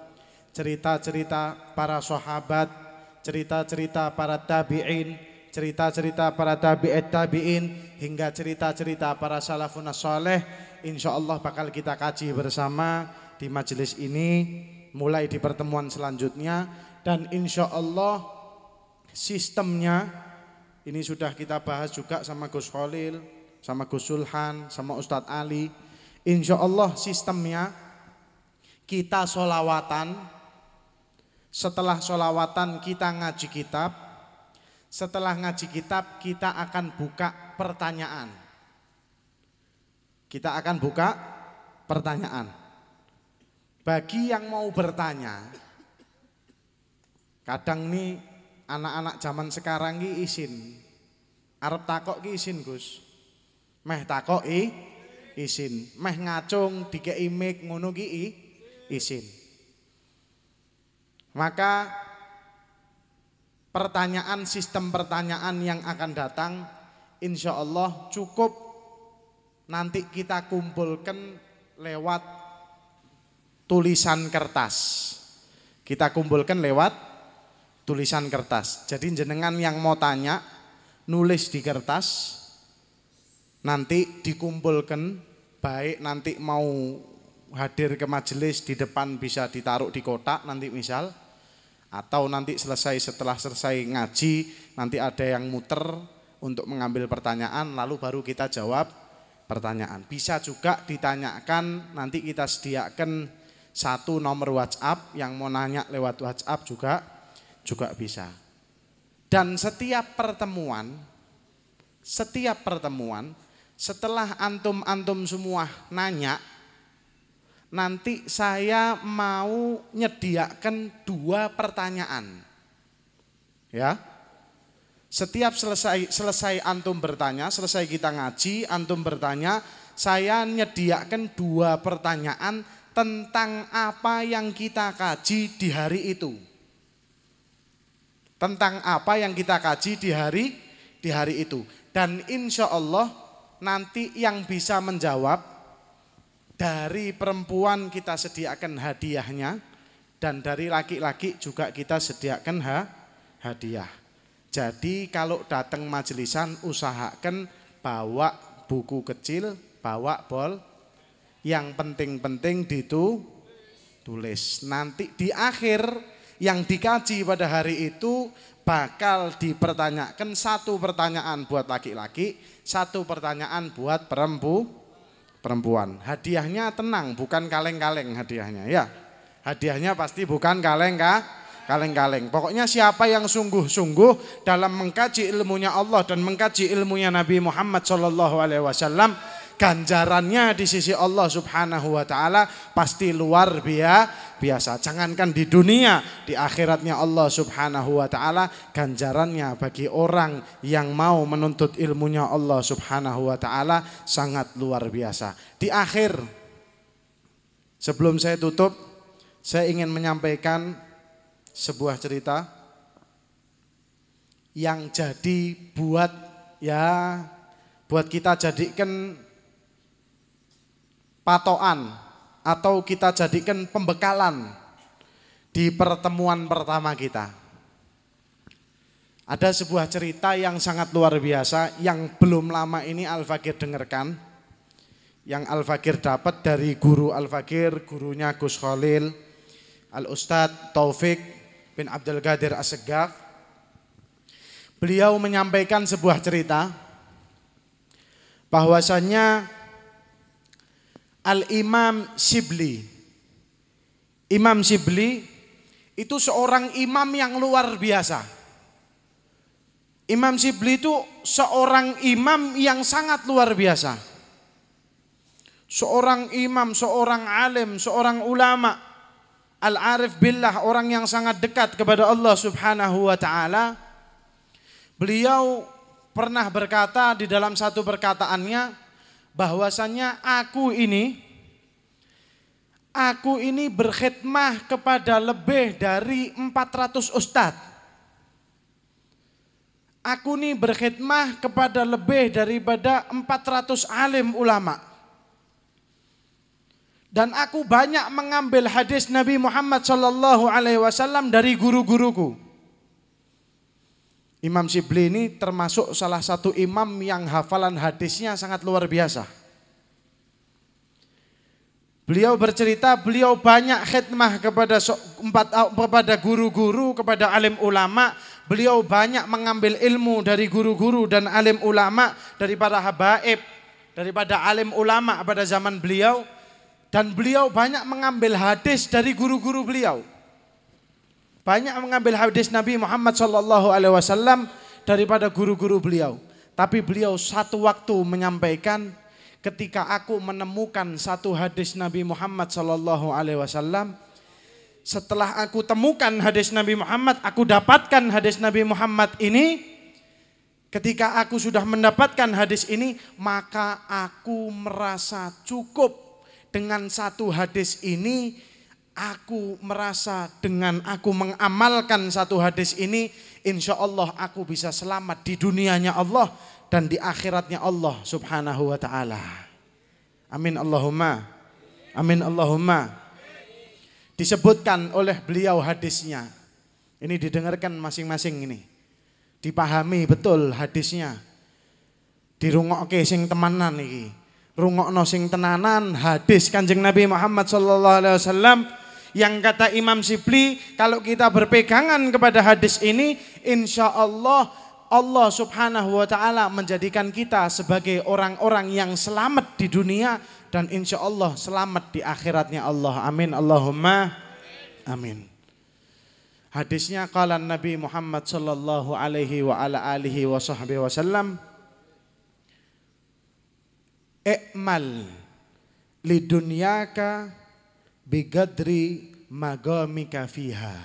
cerita-cerita para sahabat, cerita-cerita para tabi'in, cerita-cerita para tabi'at tabi'in, hingga cerita-cerita para salafun saleh. Insya Allah bakal kita kaji bersama di majelis ini mulai di pertemuan selanjutnya. Dan insya Allah sistemnya ini sudah kita bahas juga sama Gus Khalil, sama Gus Sulhan, sama Ustadz Ali. Insya Allah sistemnya kita sholawatan. Setelah sholawatan kita ngaji kitab. Setelah ngaji kitab kita akan buka pertanyaan. Kita akan buka pertanyaan. Bagi yang mau bertanya, kadang nih anak-anak zaman sekarang ini izin. Arep takok ki izin Gus. Meh takok izin. Meh ngacung dikei mic ngono ki izin. Maka pertanyaan, sistem pertanyaan yang akan datang insya Allah cukup nanti kita kumpulkan lewat tulisan kertas. Kita kumpulkan lewat tulisan kertas. Jadi jenengan yang mau tanya nulis di kertas, nanti dikumpulkan, baik nanti mau hadir ke majelis di depan bisa ditaruh di kotak nanti misal, atau nanti setelah selesai ngaji nanti ada yang muter untuk mengambil pertanyaan lalu baru kita jawab pertanyaan. Bisa juga ditanyakan, nanti kita sediakan satu nomor WhatsApp, yang mau nanya lewat WhatsApp juga bisa. Dan setiap pertemuan setelah antum semua nanya, nanti saya mau nyediakan 2 pertanyaan. Ya. Setiap selesai antum bertanya, selesai kita ngaji, antum bertanya, saya nyediakan 2 pertanyaan tentang apa yang kita kaji di hari itu. Tentang apa yang kita kaji di hari itu. Dan insya Allah nanti yang bisa menjawab, dari perempuan kita sediakan hadiahnya, dan dari laki-laki juga kita sediakan hadiah. Jadi kalau datang majelisan usahakan bawa buku kecil, bawa yang penting-penting ditulis. Nanti di akhir yang dikaji pada hari itu bakal dipertanyakan satu pertanyaan buat laki-laki, satu pertanyaan buat perempuan. Hadiahnya tenang, bukan kaleng-kaleng hadiahnya ya. Hadiahnya pasti bukan kaleng-kaleng. Pokoknya siapa yang sungguh-sungguh dalam mengkaji ilmunya Allah dan mengkaji ilmunya Nabi Muhammad SAW, ganjarannya di sisi Allah Subhanahu wa taala pasti luar biasa. Jangankan di dunia, di akhiratnya Allah Subhanahu wa taala ganjarannya bagi orang yang mau menuntut ilmunya Allah Subhanahu wa taala sangat luar biasa. Di akhir, sebelum saya tutup, saya ingin menyampaikan sebuah cerita yang jadi buat kita jadikan patokan atau kita jadikan pembekalan di pertemuan pertama kita. Ada sebuah cerita yang sangat luar biasa yang belum lama ini Al-Fakir dengarkan, yang Al-Fakir dapat dari guru Al-Fakir, gurunya Gus Khalil, Al-Ustadz Taufik bin Abdul Qadir As-Segaf. Beliau menyampaikan sebuah cerita bahwasannya Al-Imam Shibli, Imam Shibli itu seorang imam yang luar biasa. Imam Shibli itu seorang imam yang sangat luar biasa. Seorang imam, seorang alim, seorang ulama, al-arif billah, orang yang sangat dekat kepada Allah Subhanahu wa taala. Beliau pernah berkata di dalam satu perkataannya bahwasannya aku ini berkhidmah kepada lebih dari 400 ustadz. Aku ini berkhidmah kepada lebih daripada 400 alim ulama. Dan aku banyak mengambil hadis Nabi Muhammad SAW dari guru-guruku. Imam Shibli ini termasuk salah satu imam yang hafalan hadisnya sangat luar biasa. Beliau bercerita, beliau banyak khidmah kepada guru-guru, kepada alim ulama. Beliau banyak mengambil ilmu dari guru-guru dan alim ulama, daripada habaib, daripada alim ulama pada zaman beliau. Dan beliau banyak mengambil hadis dari guru-guru beliau. Banyak mengambil hadis Nabi Muhammad SAW daripada guru-guru beliau. Tapi beliau satu waktu menyampaikan, ketika aku menemukan satu hadis Nabi Muhammad SAW, setelah aku temukan hadis Nabi Muhammad, aku dapatkan hadis Nabi Muhammad ini. Ketika aku sudah mendapatkan hadis ini, maka aku merasa cukup dengan satu hadis ini. Aku merasa dengan aku mengamalkan satu hadis ini, insya Allah aku bisa selamat di dunianya Allah dan di akhiratnya Allah Subhanahu wa ta'ala. Amin Allahumma. Amin Allahumma. Disebutkan oleh beliau hadisnya. Ini didengarkan masing-masing ini. Dipahami betul hadisnya. Dirungokke sing temenan iki. Rungokno sing tenanan hadis Kanjeng Nabi Muhammad SAW yang kata Imam Shibli, kalau kita berpegangan kepada hadis ini, insya Allah Allah Subhanahu wa ta'ala menjadikan kita sebagai orang-orang yang selamat di dunia dan insya Allah selamat di akhiratnya Allah. Amin Allahumma amin. Hadisnya qala Nabi Muhammad sallallahu alaihi wa ala alihi wa sahbihi wasallam, i'mal lidunyaka bigadri magamika fiha.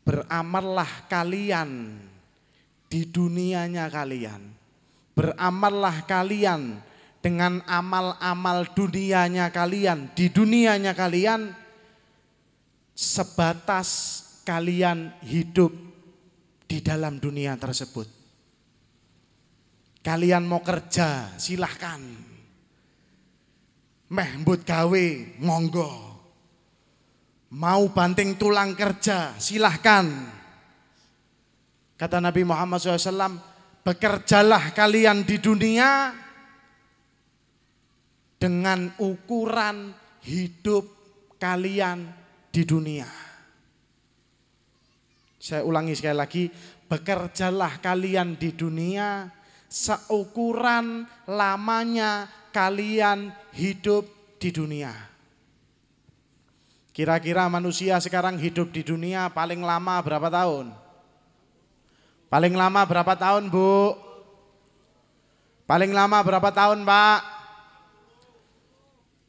Beramallah kalian di dunianya kalian. Beramallah kalian dengan amal-amal dunianya kalian. Di dunianya kalian sebatas kalian hidup di dalam dunia tersebut. Kalian mau kerja silahkan. Meh mbut gawe monggo. Mau banting tulang kerja silahkan. Kata Nabi Muhammad SAW, bekerjalah kalian di dunia dengan ukuran hidup kalian di dunia. Saya ulangi sekali lagi, bekerjalah kalian di dunia seukuran lamanya kalian hidup di dunia. Kira-kira manusia sekarang hidup di dunia paling lama berapa tahun? Paling lama berapa tahun, Bu? Paling lama berapa tahun, Pak?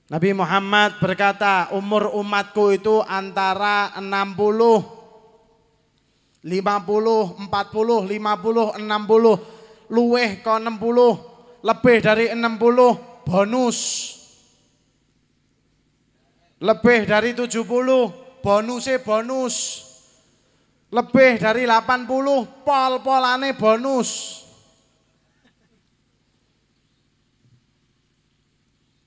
Nabi Muhammad berkata, umur umatku itu antara 60, 50, 40, 50, 60, luweh ke 60, lebih dari 60 bonus. Lebih dari 70 bonusnya bonus. Lebih dari 80 pol-polane bonus.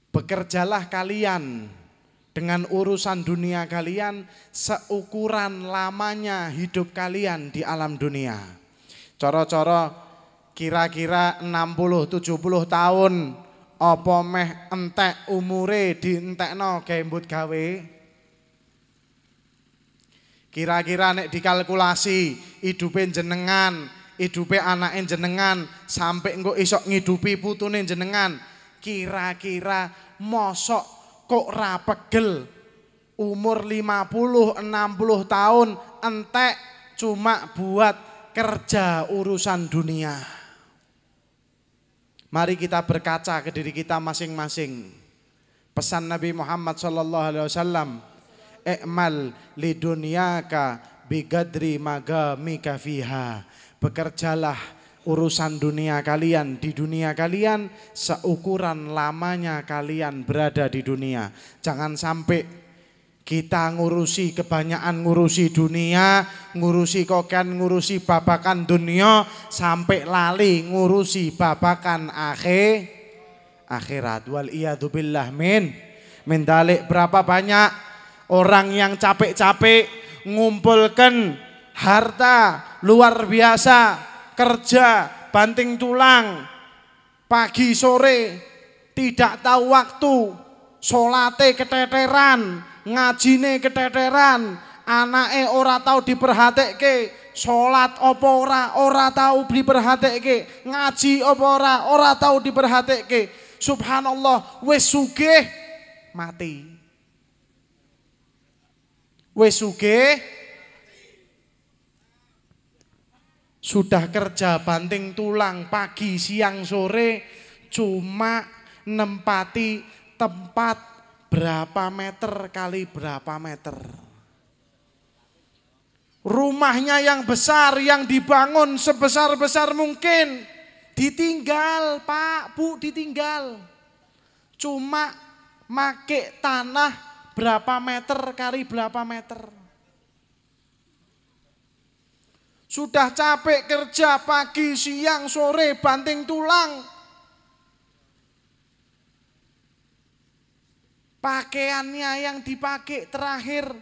Bekerjalah kalian dengan urusan dunia kalian seukuran lamanya hidup kalian di alam dunia. Coro-coro kira-kira 60-70 tahun apa meh entek umure dientekno gembut gawe. Kira-kira nek dikalkulasi hidupe jenengan, hidupe anake jenengan sampai engko isok ngidupi putune jenengan, kira-kira mosok kok ra pegel umur 50-60 tahun entek cuma buat kerja urusan dunia. Mari kita berkaca ke diri kita masing-masing. Pesan Nabi Muhammad SAW, "I'mal lidunyaka bigadri magamika fiha." Bekerjalah urusan dunia kalian, di dunia kalian seukuran lamanya kalian berada di dunia. Jangan sampai kita ngurusi kebanyakan ngurusi dunia, ngurusi kokan, ngurusi babakan dunia, sampai lali ngurusi babakan akhirat. Wal iyadu billah min dalik. Berapa banyak orang yang capek-capek ngumpulkan harta luar biasa, kerja banting tulang pagi sore, tidak tahu waktu, salate keteteran, ngajine keteteran, anake ora tahu diperhatike, salat apa ora tahu diperhatike, ngaji apa ora tahu diperhatike. Subhanallah, wis sugih mati. Wis sugih sudah kerja banting tulang pagi siang sore cuma nempati tempat berapa meter kali berapa meter. Rumahnya yang besar yang dibangun sebesar-besar mungkin ditinggal, Pak, Bu, ditinggal. Cuma make tanah berapa meter kali berapa meter. Sudah capek kerja pagi, siang, sore, banting tulang. Pakaiannya yang dipakai terakhir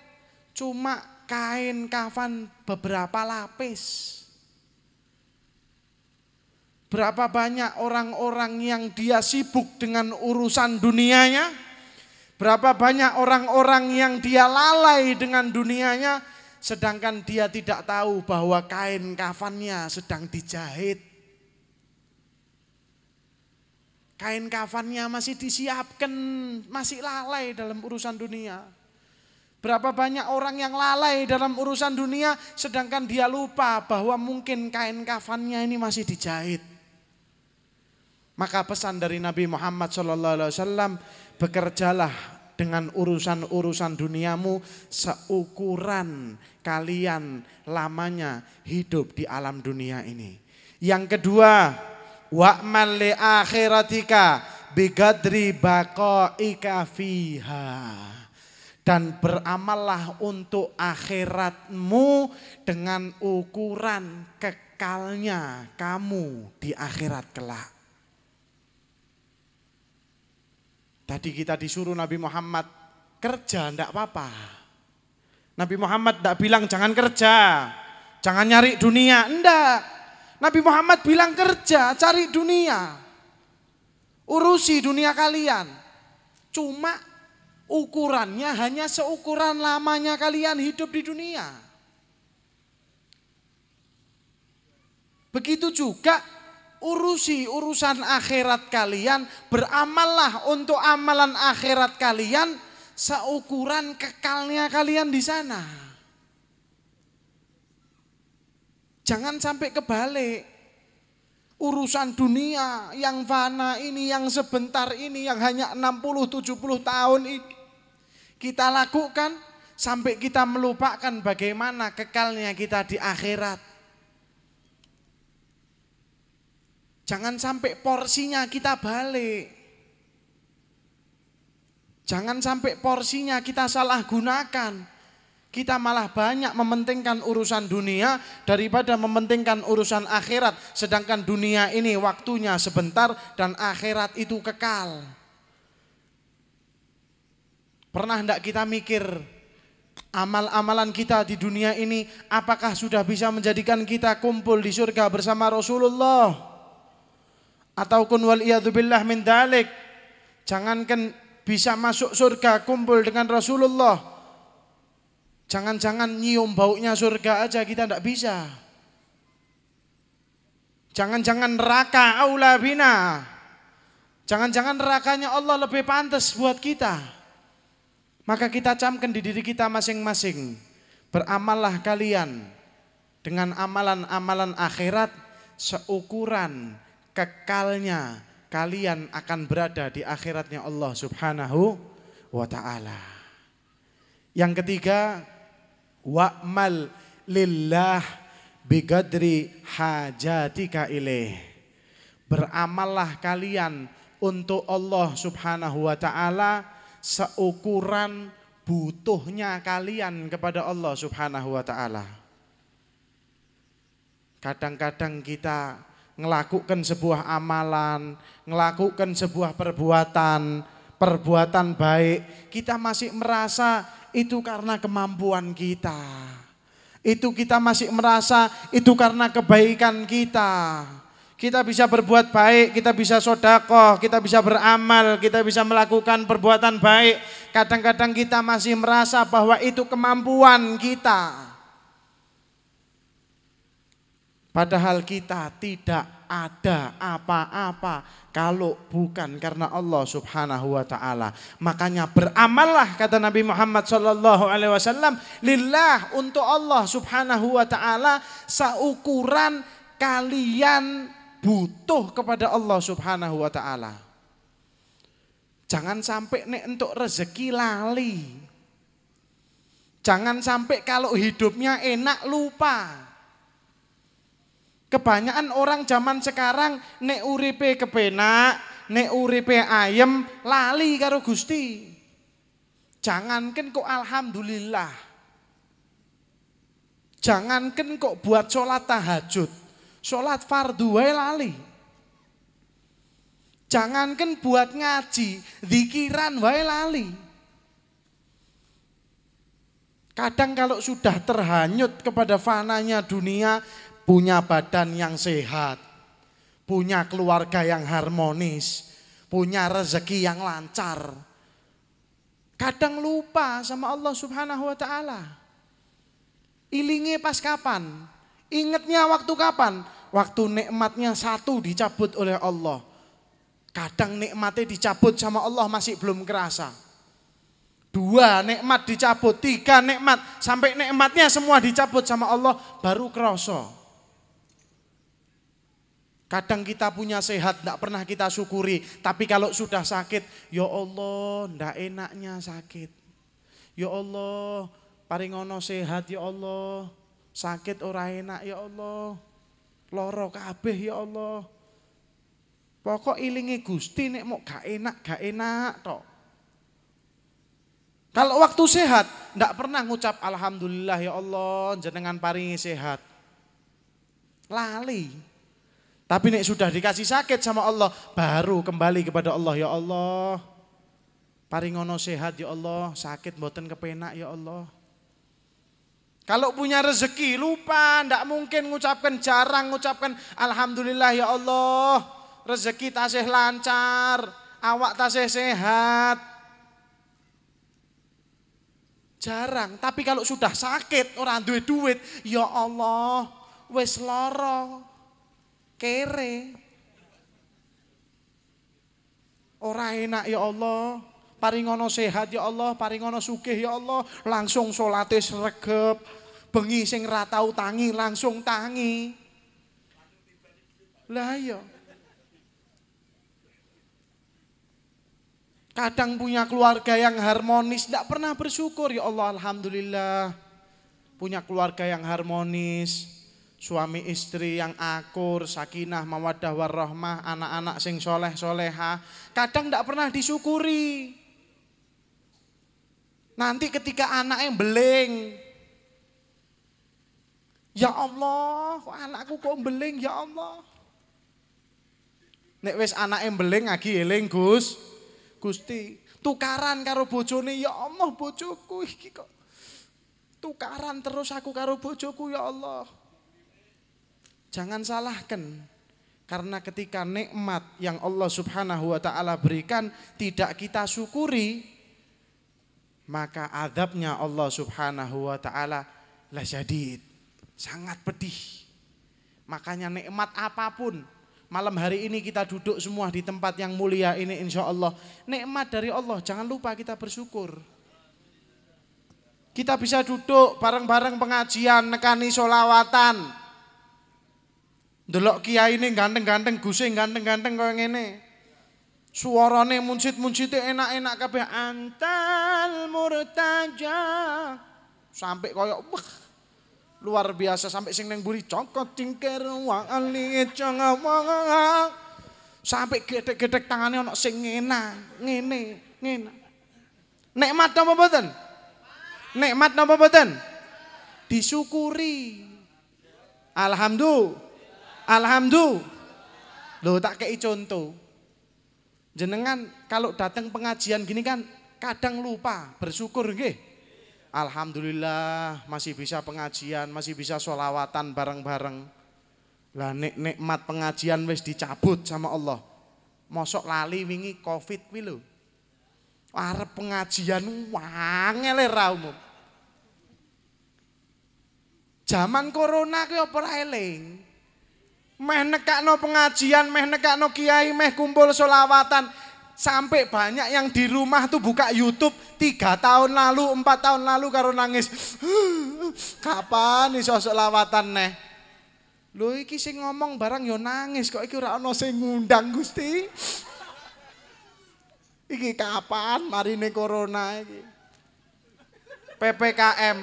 cuma kain kafan beberapa lapis. Berapa banyak orang-orang yang dia sibuk dengan urusan dunianya. Berapa banyak orang-orang yang dia lalai dengan dunianya. Sedangkan dia tidak tahu bahwa kain kafannya sedang dijahit. Kain kafannya masih disiapkan, masih lalai dalam urusan dunia. Berapa banyak orang yang lalai dalam urusan dunia sedangkan dia lupa bahwa mungkin kain kafannya ini masih dijahit. Maka pesan dari Nabi Muhammad SAW, bekerjalah dengan urusan-urusan duniamu seukuran kalian lamanya hidup di alam dunia ini. Yang kedua, wa'mal li akhiratika bigadri baqaika fiha. Dan beramallah untuk akhiratmu dengan ukuran kekalnya kamu di akhirat kelak. Tadi kita disuruh Nabi Muhammad kerja, enggak apa-apa. Nabi Muhammad enggak bilang jangan kerja, jangan nyari dunia, enggak. Nabi Muhammad bilang kerja, cari dunia. Urusi dunia kalian. Cuma ukurannya hanya seukuran lamanya kalian hidup di dunia. Begitu juga urusan akhirat kalian, beramallah untuk amalan akhirat kalian seukuran kekalnya kalian di sana. Jangan sampai kebalik. Urusan dunia yang fana ini, yang sebentar ini, yang hanya 60-70 tahun ini kita lakukan sampai kita melupakan bagaimana kekalnya kita di akhirat. Jangan sampai porsinya kita balik. Jangan sampai porsinya kita salah gunakan. Kita malah banyak mementingkan urusan dunia daripada mementingkan urusan akhirat. Sedangkan dunia ini waktunya sebentar dan akhirat itu kekal. Pernah enggak kita mikir amal-amalan kita di dunia ini apakah sudah bisa menjadikan kita kumpul di surga bersama Rasulullah? Ataupun waliyadzubillah min dalik, jangankan bisa masuk surga kumpul dengan Rasulullah, jangan-jangan nyium baunya surga aja kita tidak bisa. Jangan-jangan neraka aula bina, jangan-jangan nerakanya Allah lebih pantas buat kita. Maka kita camkan di diri kita masing-masing, beramallah kalian dengan amalan-amalan akhirat seukuran kekalnya kalian akan berada di akhiratnya Allah Subhanahu wa ta'ala. Yang ketiga, wa'mal lillah biqadri hajatika ilaih. Beramallah kalian untuk Allah Subhanahu wa ta'ala seukuran butuhnya kalian kepada Allah Subhanahu wa ta'ala. Kadang-kadang kita melakukan sebuah amalan, melakukan sebuah perbuatan baik, kita masih merasa itu karena kemampuan kita. Itu kita masih merasa itu karena kebaikan kita. Kita bisa berbuat baik, kita bisa sedekah, kita bisa beramal, kita bisa melakukan perbuatan baik. Kadang-kadang kita masih merasa bahwa itu kemampuan kita. Padahal kita tidak ada apa-apa kalau bukan karena Allah Subhanahu wa ta'ala. Makanya beramallah, kata Nabi Muhammad SAW, lillah, untuk Allah Subhanahu wa ta'ala seukuran kalian butuh kepada Allah Subhanahu wa ta'ala. Jangan sampai nek untuk rezeki lali. Jangan sampai kalau hidupnya enak lupa. Kebanyakan orang zaman sekarang nek uripe kepenak, nek uripe ayem, lali karo Gusti. Jangankan kok alhamdulillah. Jangankan kok buat sholat tahajud, sholat fardu wae lali. Jangankan buat ngaji, zikiran wae lali. Kadang kalau sudah terhanyut kepada fananya dunia, punya badan yang sehat, punya keluarga yang harmonis, punya rezeki yang lancar, kadang lupa sama Allah Subhanahu wa ta'ala. Ilinge pas kapan? Ingatnya waktu kapan? Waktu nikmatnya satu dicabut oleh Allah. Kadang nikmatnya dicabut sama Allah masih belum kerasa. 2 nikmat dicabut, 3 nikmat, sampai nikmatnya semua dicabut sama Allah baru kerasa. Kadang kita punya sehat, tidak pernah kita syukuri. Tapi kalau sudah sakit, ya Allah, tidak enaknya sakit. Ya Allah, paringono sehat, ya Allah. Sakit ora enak, ya Allah. Loro kabeh, ya Allah. Pokok ilingi Gusti, nek mau gak enak tok. Kalau waktu sehat, tidak pernah ngucap alhamdulillah, ya Allah, jenengan paringi sehat. Lali. Tapi nek sudah dikasih sakit sama Allah, baru kembali kepada Allah. Ya Allah, paringono sehat ya Allah, sakit mboten kepenak ya Allah. Kalau punya rezeki lupa, ndak mungkin ngucapkan, jarang ngucapkan alhamdulillah ya Allah. Rezeki tasih lancar, awak tasih sehat. jarang. Tapi kalau sudah sakit, orang duwe duit, ya Allah, wis lara, kere. Ora enak ya Allah, paringono sehat ya Allah, paringono sugih ya Allah, langsung salate sregep. Bengi sing ra tau tangi langsung tangi. Lah iya. Kadang punya keluarga yang harmonis, tidak pernah bersyukur. Ya Allah, alhamdulillah. Punya keluarga yang harmonis, suami istri yang akur, sakinah, mawaddah warahmah, anak-anak sing soleh soleha. Kadang tidak pernah disyukuri. Nanti ketika anaknya beling, ya Allah, kok anakku kok beling, ya Allah. Nek wis anake mbeling lagi eling Gusti, tukaran karo bojone, ya Allah bojoku iki kok tukaran terus aku karo bojoku, ya Allah. Jangan salahkan, karena ketika nikmat yang Allah Subhanahu wa taala berikan tidak kita syukuri, maka azabnya Allah Subhanahu wa taala la syadid, sangat pedih. Makanya nikmat apapun, malam hari ini kita duduk semua di tempat yang mulia ini, insya Allah nikmat dari Allah, jangan lupa kita bersyukur. Kita bisa duduk bareng-bareng pengajian, nekani solawatan, delok kiai ini ganteng-ganteng, gusing ganteng-ganteng kaya ngene, suarane muncit-muncite enak-enak kabeh, antal murtaja, sampai kaya luar biasa, sampai sing neng buri cokot cingker wang ali cangawang, sampai gedek-gedek tangannya ono sing ngene. Nikmat napa mboten? Nikmat napa mboten? Disyukuri. Alhamdulillah. Loh, tak kei contoh. Jenengan kalau datang pengajian gini kan kadang lupa bersyukur nggih. Alhamdulillah masih bisa pengajian, masih bisa sholawatan bareng-bareng. Lah nikmat pengajian wis dicabut sama Allah. Mosok lali wingi Covid kuwi lho. Arep pengajian wangel ra umum. Zaman corona ki apa ra eling. Meh nekakno pengajian, meh nekakno kiai, meh kumpul sholawatan. Sampai banyak yang di rumah tuh buka YouTube 3 tahun lalu, 4 tahun lalu karo nangis. Kapan iso selawatan neh? Lho iki sing ngomong barang yo nangis, kok iki ora ana sing ngundang Gusti. Iki kapan marine corona iki? PPKM.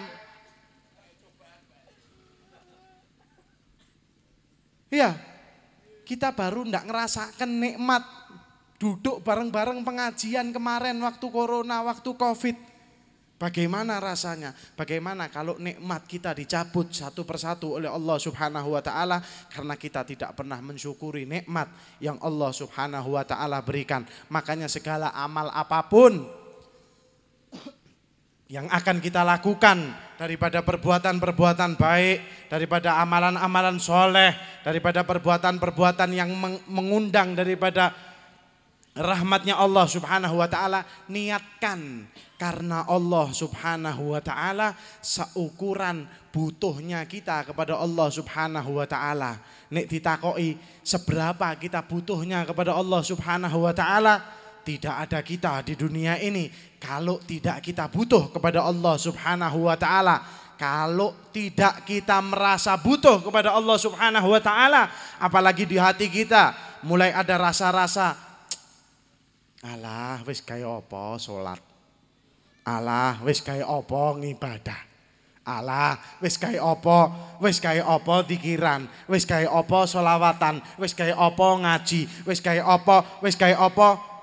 Iya. Kita baru ndak ngerasakan nikmat duduk bareng-bareng pengajian kemarin waktu corona, waktu Covid. Bagaimana rasanya? Bagaimana kalau nikmat kita dicabut satu persatu oleh Allah Subhanahu wa taala karena kita tidak pernah mensyukuri nikmat yang Allah Subhanahu wa taala berikan. Makanya segala amal apapun yang akan kita lakukan, daripada perbuatan-perbuatan baik, daripada amalan-amalan soleh, daripada perbuatan-perbuatan yang mengundang daripada rahmatnya Allah Subhanahu wa taala, niatkan karena Allah Subhanahu wa taala, seukuran butuhnya kita kepada Allah Subhanahu wa taala. Nek ditakoki seberapa kita butuhnya kepada Allah Subhanahu wa taala, tidak ada kita di dunia ini kalau tidak kita butuh kepada Allah Subhanahu wa taala. Kalau tidak kita merasa butuh kepada Allah Subhanahu wa taala, apalagi di hati kita mulai ada rasa-rasa, alah wis kaya apa salat, alah wis kaya apa ngibadah, alah wis kaya apa dikiran, wis kaya apa sholawatan, wis kaya apa ngaji, wis kaya apa.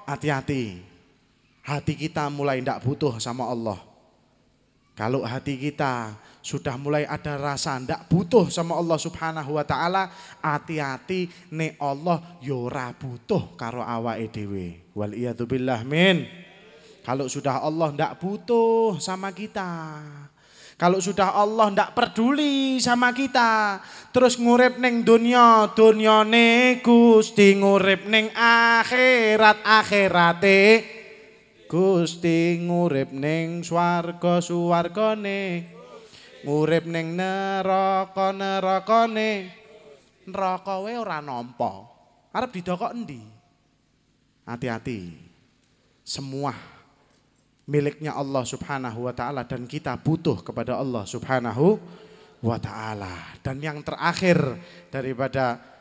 Hati-hati, hati kita mulai tidak butuh sama Allah. Kalau hati kita sudah mulai ada rasa tidak butuh sama Allah Subhanahu wa taala, hati-hati nek Allah yo ora butuh karo awake dhewe. Wal iyadu billah min. Kalau sudah Allah tidak butuh sama kita, kalau sudah Allah tidak peduli sama kita, terus ngurip ning dunya, dunyane Gusti, ngurip ning akhirat, akhirate Gusti ngurip ning swarga suwargane, ngurip ning neraka nerakane. Neraka wae ora nampa. Arep didokok endi? Hati-hati. Semua miliknya Allah Subhanahu wa taala dan kita butuh kepada Allah Subhanahu wa taala. Dan yang terakhir daripada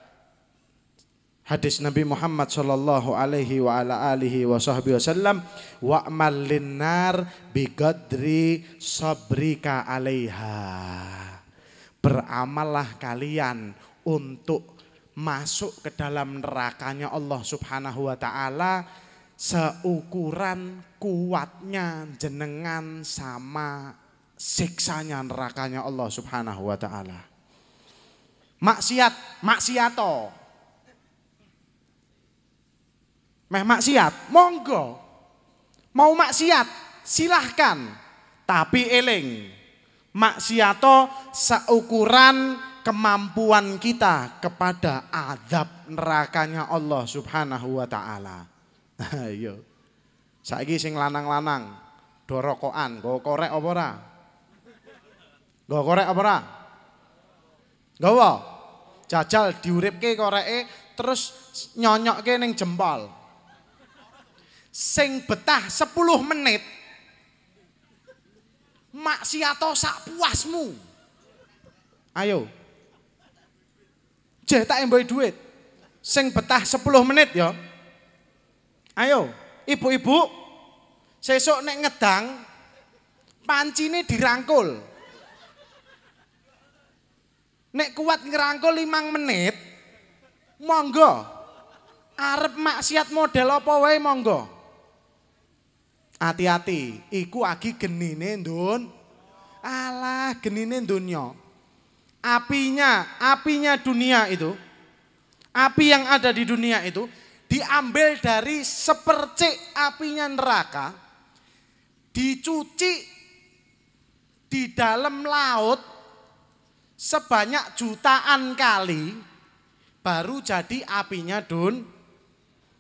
hadis Nabi Muhammad sallallahu alaihi wa ala alihi wasallam, wa'mal linnar biqadri sabrika 'alaiha. Beramallah kalian untuk masuk ke dalam nerakanya Allah Subhanahu wa taala seukuran kuatnya jenengan sama siksanya nerakanya Allah Subhanahu wa taala. Maksiato meh maksiat, monggo. Mau maksiat, silahkan. Tapi eling, maksiato seukuran kemampuan kita kepada azab nerakanya Allah Subhanahu wa taala. Ayo. Saiki sing lanang-lanang do rokokan, nggo korek apa ora? Nggo korek apa ora? Nggawa. Jajal diuripke koreke terus nyonyokke ning jempol. Sing betah 10 menit maksiato sak puasmu. Ayo. Jeh tak emboi duit. Sing betah 10 menit ya. Ayo, ibu-ibu sesuk nek ngedang pancine dirangkul. Nek kuat ngerangkul 5 menit monggo. Arep maksiat model apa wae monggo. Hati-hati, iku agi genine ndun. Alah, genine dunya. Apinya dunia itu, api yang ada di dunia itu diambil dari sepercik apinya neraka, dicuci di dalam laut sebanyak jutaan kali, baru jadi apinya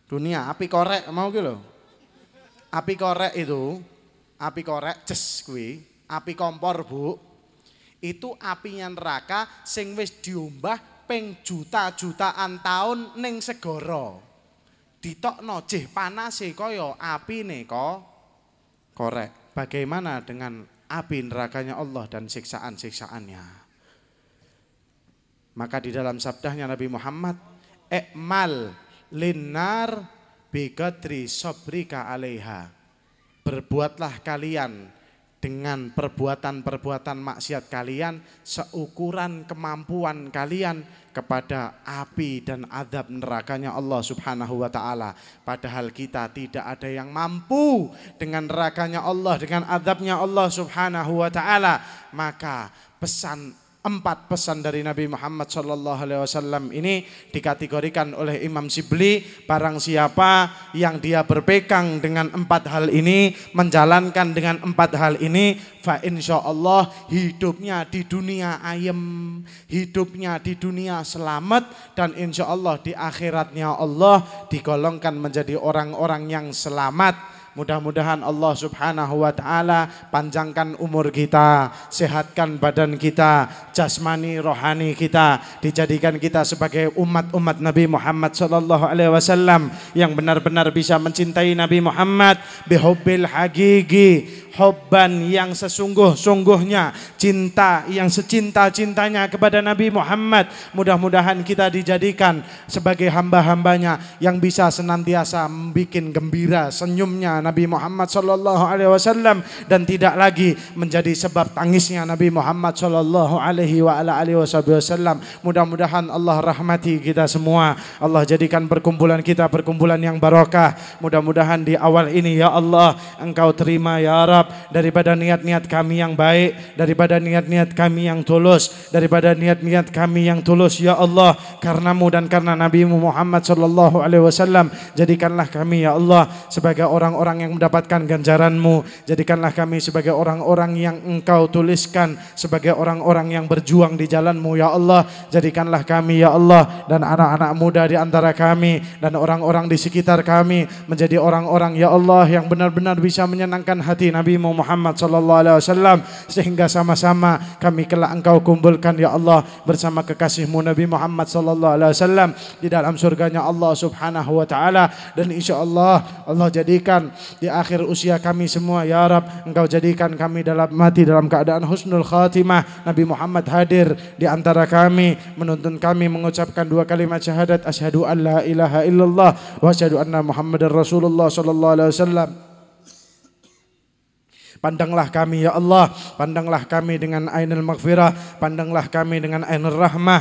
dunia. Api korek mau gitu loh. Api korek itu, api korek jes kuwi, api kompor bu, itu apinya neraka sing wis diombah ping juta-jutaan tahun ning segara. Ditokno jeh panase kaya apine korek. Bagaimana dengan api nerakanya Allah dan siksaan-siksaannya? Maka di dalam sabdanya Nabi Muhammad, "I'mal linnar biqadri sabrika 'alaiha." Berbuatlah kalian dengan perbuatan-perbuatan maksiat kalian seukuran kemampuan kalian kepada api dan azab nerakanya Allah Subhanahu wa taala. Padahal kita tidak ada yang mampu dengan nerakanya Allah, dengan azabnya Allah Subhanahu wa taala. Maka empat pesan dari Nabi Muhammad SAW ini dikategorikan oleh Imam Shibli. Barang siapa yang dia berpegang dengan 4 hal ini, menjalankan dengan 4 hal ini, fa insyaallah hidupnya di dunia ayem, hidupnya di dunia selamat, dan insyaallah di akhiratnya Allah digolongkan menjadi orang-orang yang selamat. Mudah-mudahan Allah Subhanahu wa taala panjangkan umur kita, sehatkan badan kita, jasmani rohani kita, dijadikan kita sebagai umat-umat Nabi Muhammad sallallahu alaihi wasallam yang benar-benar bisa mencintai Nabi Muhammad bihubbil haqiqi, hubban yang sesungguh-sungguhnya, cinta yang secinta-cintanya kepada Nabi Muhammad. Mudah-mudahan kita dijadikan sebagai hamba-hambanya yang bisa senantiasa membuat gembira senyumnya Nabi Muhammad sallallahu alaihi wasallam dan tidak lagi menjadi sebab tangisnya Nabi Muhammad sallallahu alaihi wasallam. Mudah-mudahan Allah rahmati kita semua. Allah jadikan perkumpulan kita perkumpulan yang barokah. Mudah-mudahan di awal ini ya Allah Engkau terima ya Rabb. Rab, daripada niat-niat kami yang baik, daripada niat-niat kami yang tulus, daripada niat-niat kami yang tulus ya Allah, karenamu dan karena Nabi-Mu Muhammad sallallahu alaihi wasallam, jadikanlah kami ya Allah sebagai orang-orang yang mendapatkan ganjaran-Mu, jadikanlah kami sebagai orang-orang yang Engkau tuliskan sebagai orang-orang yang berjuang di jalan-Mu ya Allah, jadikanlah kami ya Allah dan anak-anak muda di antara kami dan orang-orang di sekitar kami menjadi orang-orang ya Allah yang benar-benar bisa menyenangkan hati Nabi-Mu Muhammad sallallahu alaihi wasallam, sehingga sama-sama kami kelak Engkau kumpulkan ya Allah bersama kekasih-Mu Nabi Muhammad sallallahu alaihi wasallam di dalam surganya Allah subhanahu wa ta'ala. Dan insya Allah jadikan di akhir usia kami semua ya Rab, Engkau jadikan kami mati dalam keadaan husnul khatimah, Nabi Muhammad hadir di antara kami, menuntun kami mengucapkan 2 kalimat syahadat, asyhadu an la ilaha illallah wa asyhadu anna Muhammadar Rasulullah sallallahu alaihi wasallam. Pandanglah kami ya Allah, pandanglah kami dengan ainul maghfirah, pandanglah kami dengan ainul rahmah,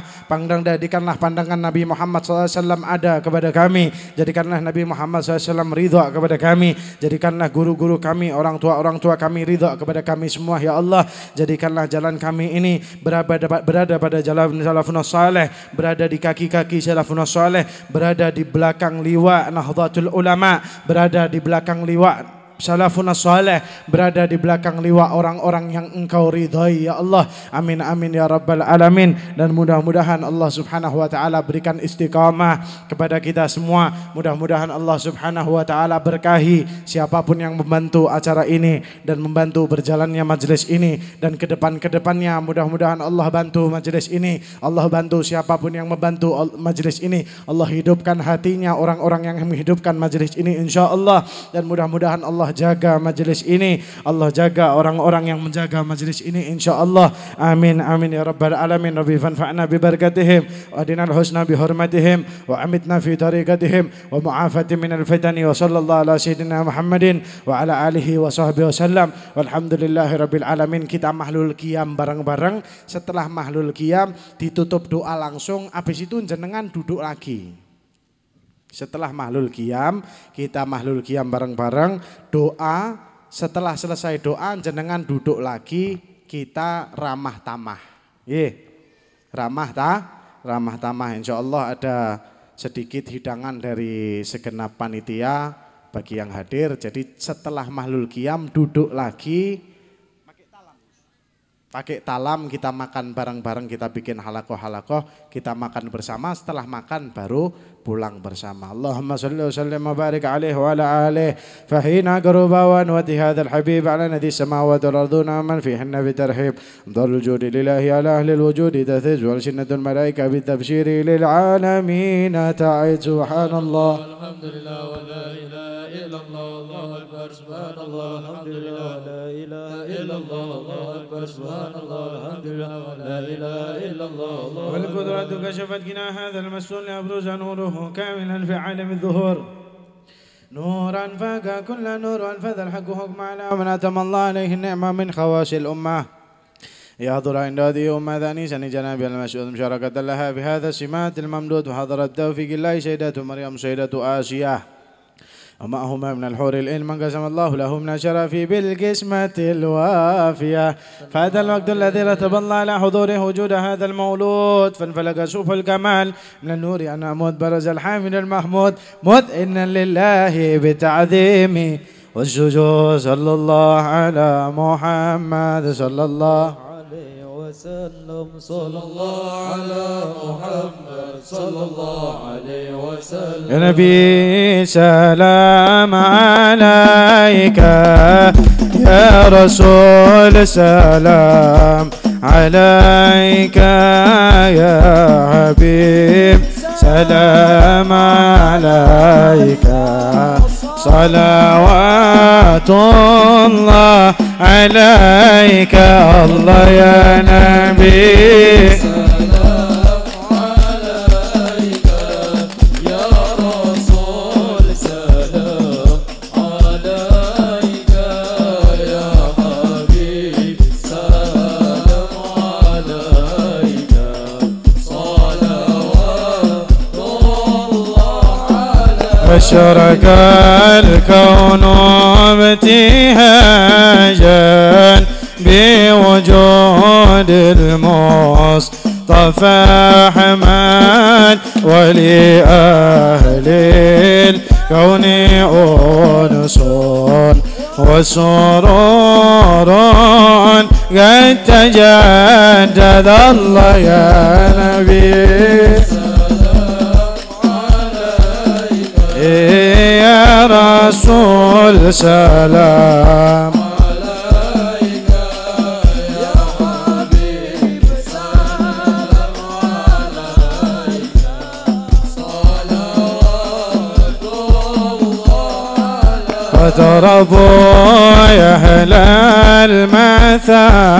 jadikanlah pandangan Nabi Muhammad SAW ada kepada kami, jadikanlah Nabi Muhammad SAW ridha kepada kami, jadikanlah guru-guru kami, orang tua kami ridha kepada kami semua ya Allah, jadikanlah jalan kami ini berada pada jalan salafun salih, berada di kaki-kaki salafun salih, berada di belakang liwa Nahdlatul Ulama, berada di belakang liwa salafun salih, berada di belakang liwa orang-orang yang Engkau ridhai ya Allah. Amin amin ya rabbal alamin. Dan mudah-mudahan Allah subhanahu wa ta'ala berikan istiqamah kepada kita semua. Mudah-mudahan Allah subhanahu wa ta'ala berkahi siapapun yang membantu acara ini dan membantu berjalannya majelis ini, dan kedepannya mudah-mudahan Allah bantu majelis ini, Allah bantu siapapun yang membantu majelis ini, Allah hidupkan hatinya orang-orang yang menghidupkan majelis ini insyaAllah. Dan mudah-mudahan Allah jaga majelis ini, Allah jaga orang-orang yang menjaga majelis ini insyaallah. Amin amin ya rabbal alamin. Rabbi fanfa'na bi barakatihim wa adinal husna bi hurmatihim wa amitna fi tariqatihim wa mu'afati minal fitani wa sallallahu ala sayyidina Muhammadin wa ala alihi wa sahbihi wasallam. Walhamdulillahi rabbil alamin. Kita mahlul qiyam bareng-bareng. Setelah mahlul qiyam ditutup doa langsung, habis itu jenengan duduk lagi. Setelah mahlul qiyam, kita mahlul qiyam bareng-bareng, doa, setelah selesai doa jenengan duduk lagi, kita ramah tamah. Ramah tamah. Insyaallah ada sedikit hidangan dari segenap panitia bagi yang hadir. Jadi setelah mahlul qiyam duduk lagi, pakai talam, kita makan bareng-bareng, kita bikin halakoh, kita makan bersama, setelah makan baru pulang bersama. Allahumma salli wa sallim wa barik alaihi wa ala alihi fahina qarubawan wa tihadal habib ala nadi samawati wal arduna man fihinna bitarhib dhalul judi lillahi ala ahli wujudi tathij wal sinnatul malaika bitabshiri lil alamin ta'id subhanallah alhamdulillah wa la ilaha illallah Allahu akbar subhanallah alhamdulillah wa la ilaha illallah Allahu akbar subhanallah alhamdulillah wa la ilaha illallah wal qudratu kashafat gina hadha al mas'ul abruza nuruhu كاملا في عالم الظهور نورا فاق كل نور وانفذ الحق حكم على من أتم الله عليه النعمة من خواص الأمة يحضر عند هذه أمة ذانيسا جناب المسعود مشاركة لها في هذا السمات الممدود وحضرت توفيق الله سيدة مريم سيدة آسيا ومعهما من الحور العين من قسم الله له من الشرف بالقسمة الوافية. فهذا الوقت الذي رتب الله على حضوره وجود هذا المولود فانفلق سوف الكمال من النور أن أمود برز الحامد المحمود مذئنا لله بتعظيمه والسجود صلى الله على محمد صلى الله وسلم صلى الله على محمد صلى الله عليه وسلم. يا نبي سلام عليك يا رسول سلام عليك يا حبيب سلام عليك صلوات الله عليك الله يا نبي سلام عليك يا رسول سلام عليك يا حبيب سلام عليك صلوات الله عليك أشرق الكون ابتهاجا بوجود المصطفى أحمد ولأهل الكون أنس وسرور قد تجدد الله يا نبي يا رسول سلام عليك يا حبيب سلام عليك صلوات الله فاضربوا يا أهل المثاني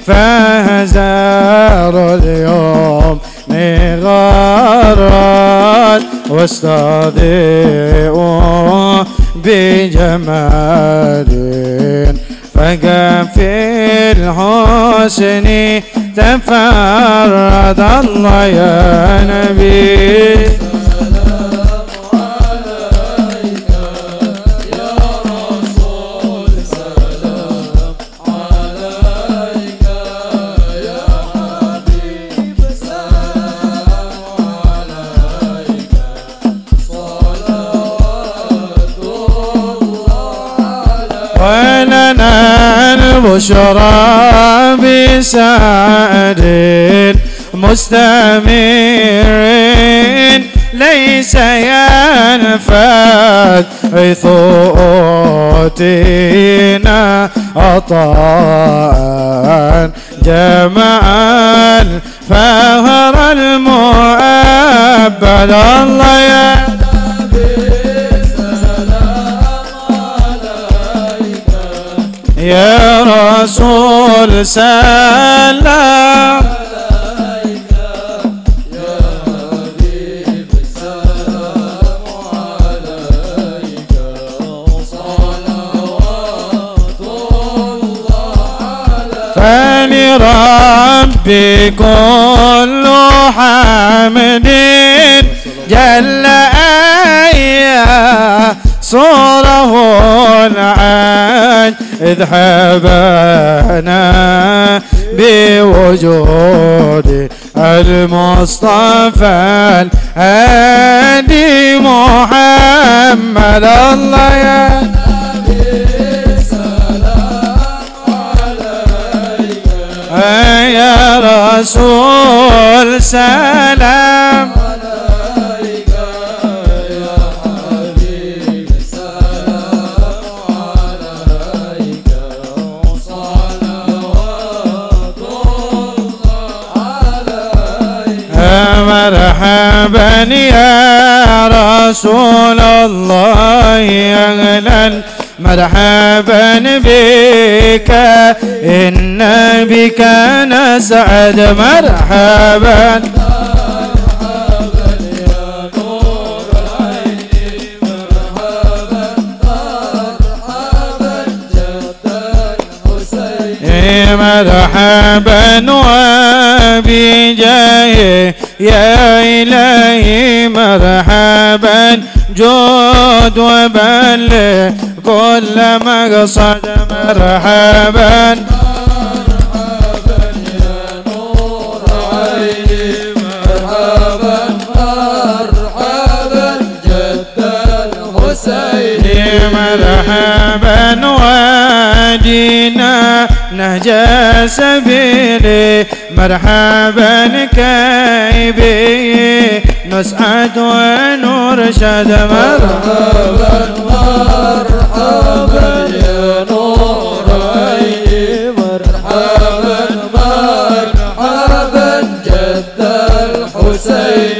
فهزاروا اليوم مغارات واستضيئوا بجمال فقام في الحسن تفرد الله يا نبي ولنا البشرى بسعد مستمر ليس ينفد حيث أوتينا عطاء جمعا فهر المؤبد الله يا يا رسول سلام عليك يا حبيب سلام عليك صلوات الله فلربي كل حمد جل صوره العين إذ حبانا بوجود المصطفى الهادي محمد الله يا نبي سلام عليك يا رسول سلام مرحبا يا رسول الله أهلا مرحبا بك إن بك نسعد مرحبا مرحبا وبجاه يا إلهي مرحبا جود وبلغ كل مقصد مرحبا مرحبا يا نور عيني مرحبا مرحبا جد الحسين مرحبا وادينا نهج سبيلي مرحبا كيبي نسعد ونرشد مرحبا مرحبا يا نور عيني مرحبا مرحبا جد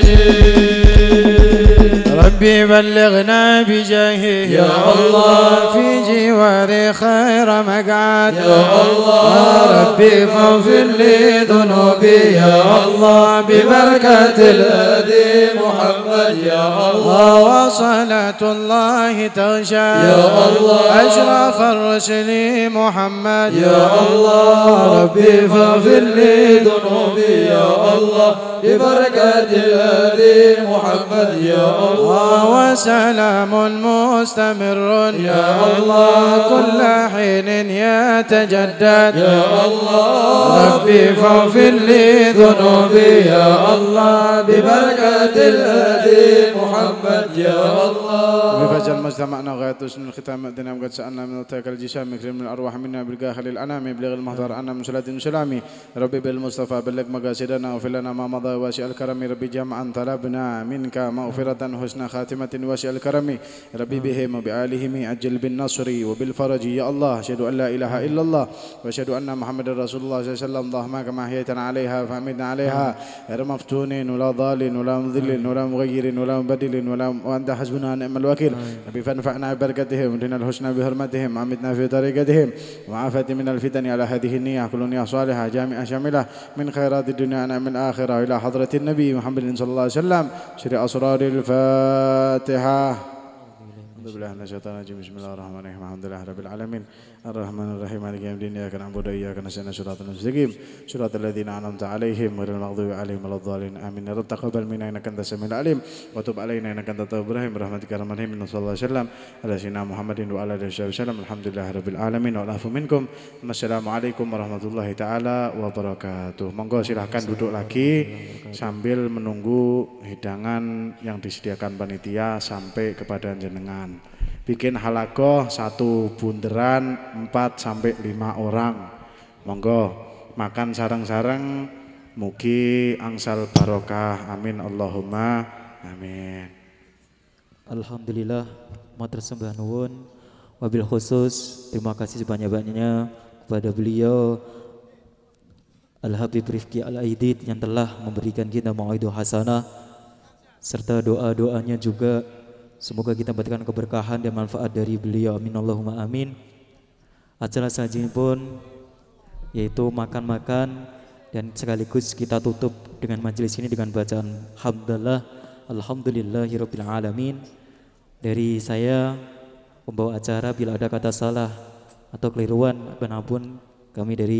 الحسين ربي بلغنا بجاهه يا الله في جوار خير مقعد يا الله ربي فاغفر لي ذنوبي يا الله ببركة الهادي محمد يا الله وصلاة الله تغشى يا الله أشرف الرسل محمد يا الله ربي فاغفر لي ذنوبي يا الله ببركة الهادي محمد يا الله وسلام مستمر يا الله كل حين يتجدد يا الله ربي فاغفر لي ذنوبي يا الله ببركة الهادي محمد يا الله بفجر مجتمعنا غاية حسن الختام أدنى وقد سألنا من التاك الجسام كريم من الأرواح منا بالقاخل الأنام بلغ المهدر عنا من صلاة وسلامي ربي بالمصطفى بلغ مقاصدنا وفي لنا ما مضى واسع الكرم ربي جمعا طلبنا منك مغفرة حسن خاتمة واسع الكرم ربي بهم وبآلهم أجل بالنصر وبالفرج يا الله أشهد أن لا إله إلا الله وأشهد أن محمد رسول الله صلى الله عليه وسلم اللهم كما أحييتنا عليها فأمتنا عليها غير مفتون ولا ضال ولا مذل ولا مغير ولا مبدل ولا وأنت حسبنا نعم الوكيل ربي فانفعنا ببركتهم ودنا الحسنى بحرمتهم عمدنا في طريقتهم وعافت من الفتن على هذه النية كل نية صالحة جامعة شاملة من خيرات الدنيا نعم الآخرة إلى حضرة النبي محمد صلى الله عليه وسلم شر أسرار الفاتحة. أعوذ بالله من الشيطان الرجيم بسم الله الرحمن الرحيم الحمد لله رب العالمين الرحمن الرحيم مالك يوم الدين إياك نعبد وإياك نستعين صراط المستقيم صراط الذين أنعمت عليهم غير المغضوب عليهم ولا الضالين آمين يا رب تقبل منا إنك أنت السميع العليم وتب علينا إنك أنت التواب الرحيم برحمتك يا أرحم الراحمين صلى الله عليه وسلم على سيدنا محمد وعلى آله وسلم الحمد لله رب العالمين والعفو منكم wassalamu alaikum warahmatullahi taala wabarakatuh. Monggo silahkan duduk lagi sambil menunggu hidangan yang disediakan panitia sampai kepada jenengan. Bikin halakoh 1 bunderan 4 sampai 5 orang. Monggo makan sareng-sareng mugi angsal barokah. Amin Allahumma amin. Alhamdulillah, matur sembah nuwun. Wabil khusus terima kasih sebanyak-banyaknya kepada beliau Al-Habib Rifki Al-Aidid yang telah memberikan kita mau'idul hasanah serta doa-doanya juga. Semoga kita mendapatkan keberkahan dan manfaat dari beliau. Amin Allahumma amin. Acara selanjutnya pun yaitu makan-makan dan sekaligus kita tutup dengan majelis ini dengan bacaan hamdalah alhamdulillahirabbil alamin. Dari saya pembawa acara, bila ada kata salah atau keliruan, ampun kami dari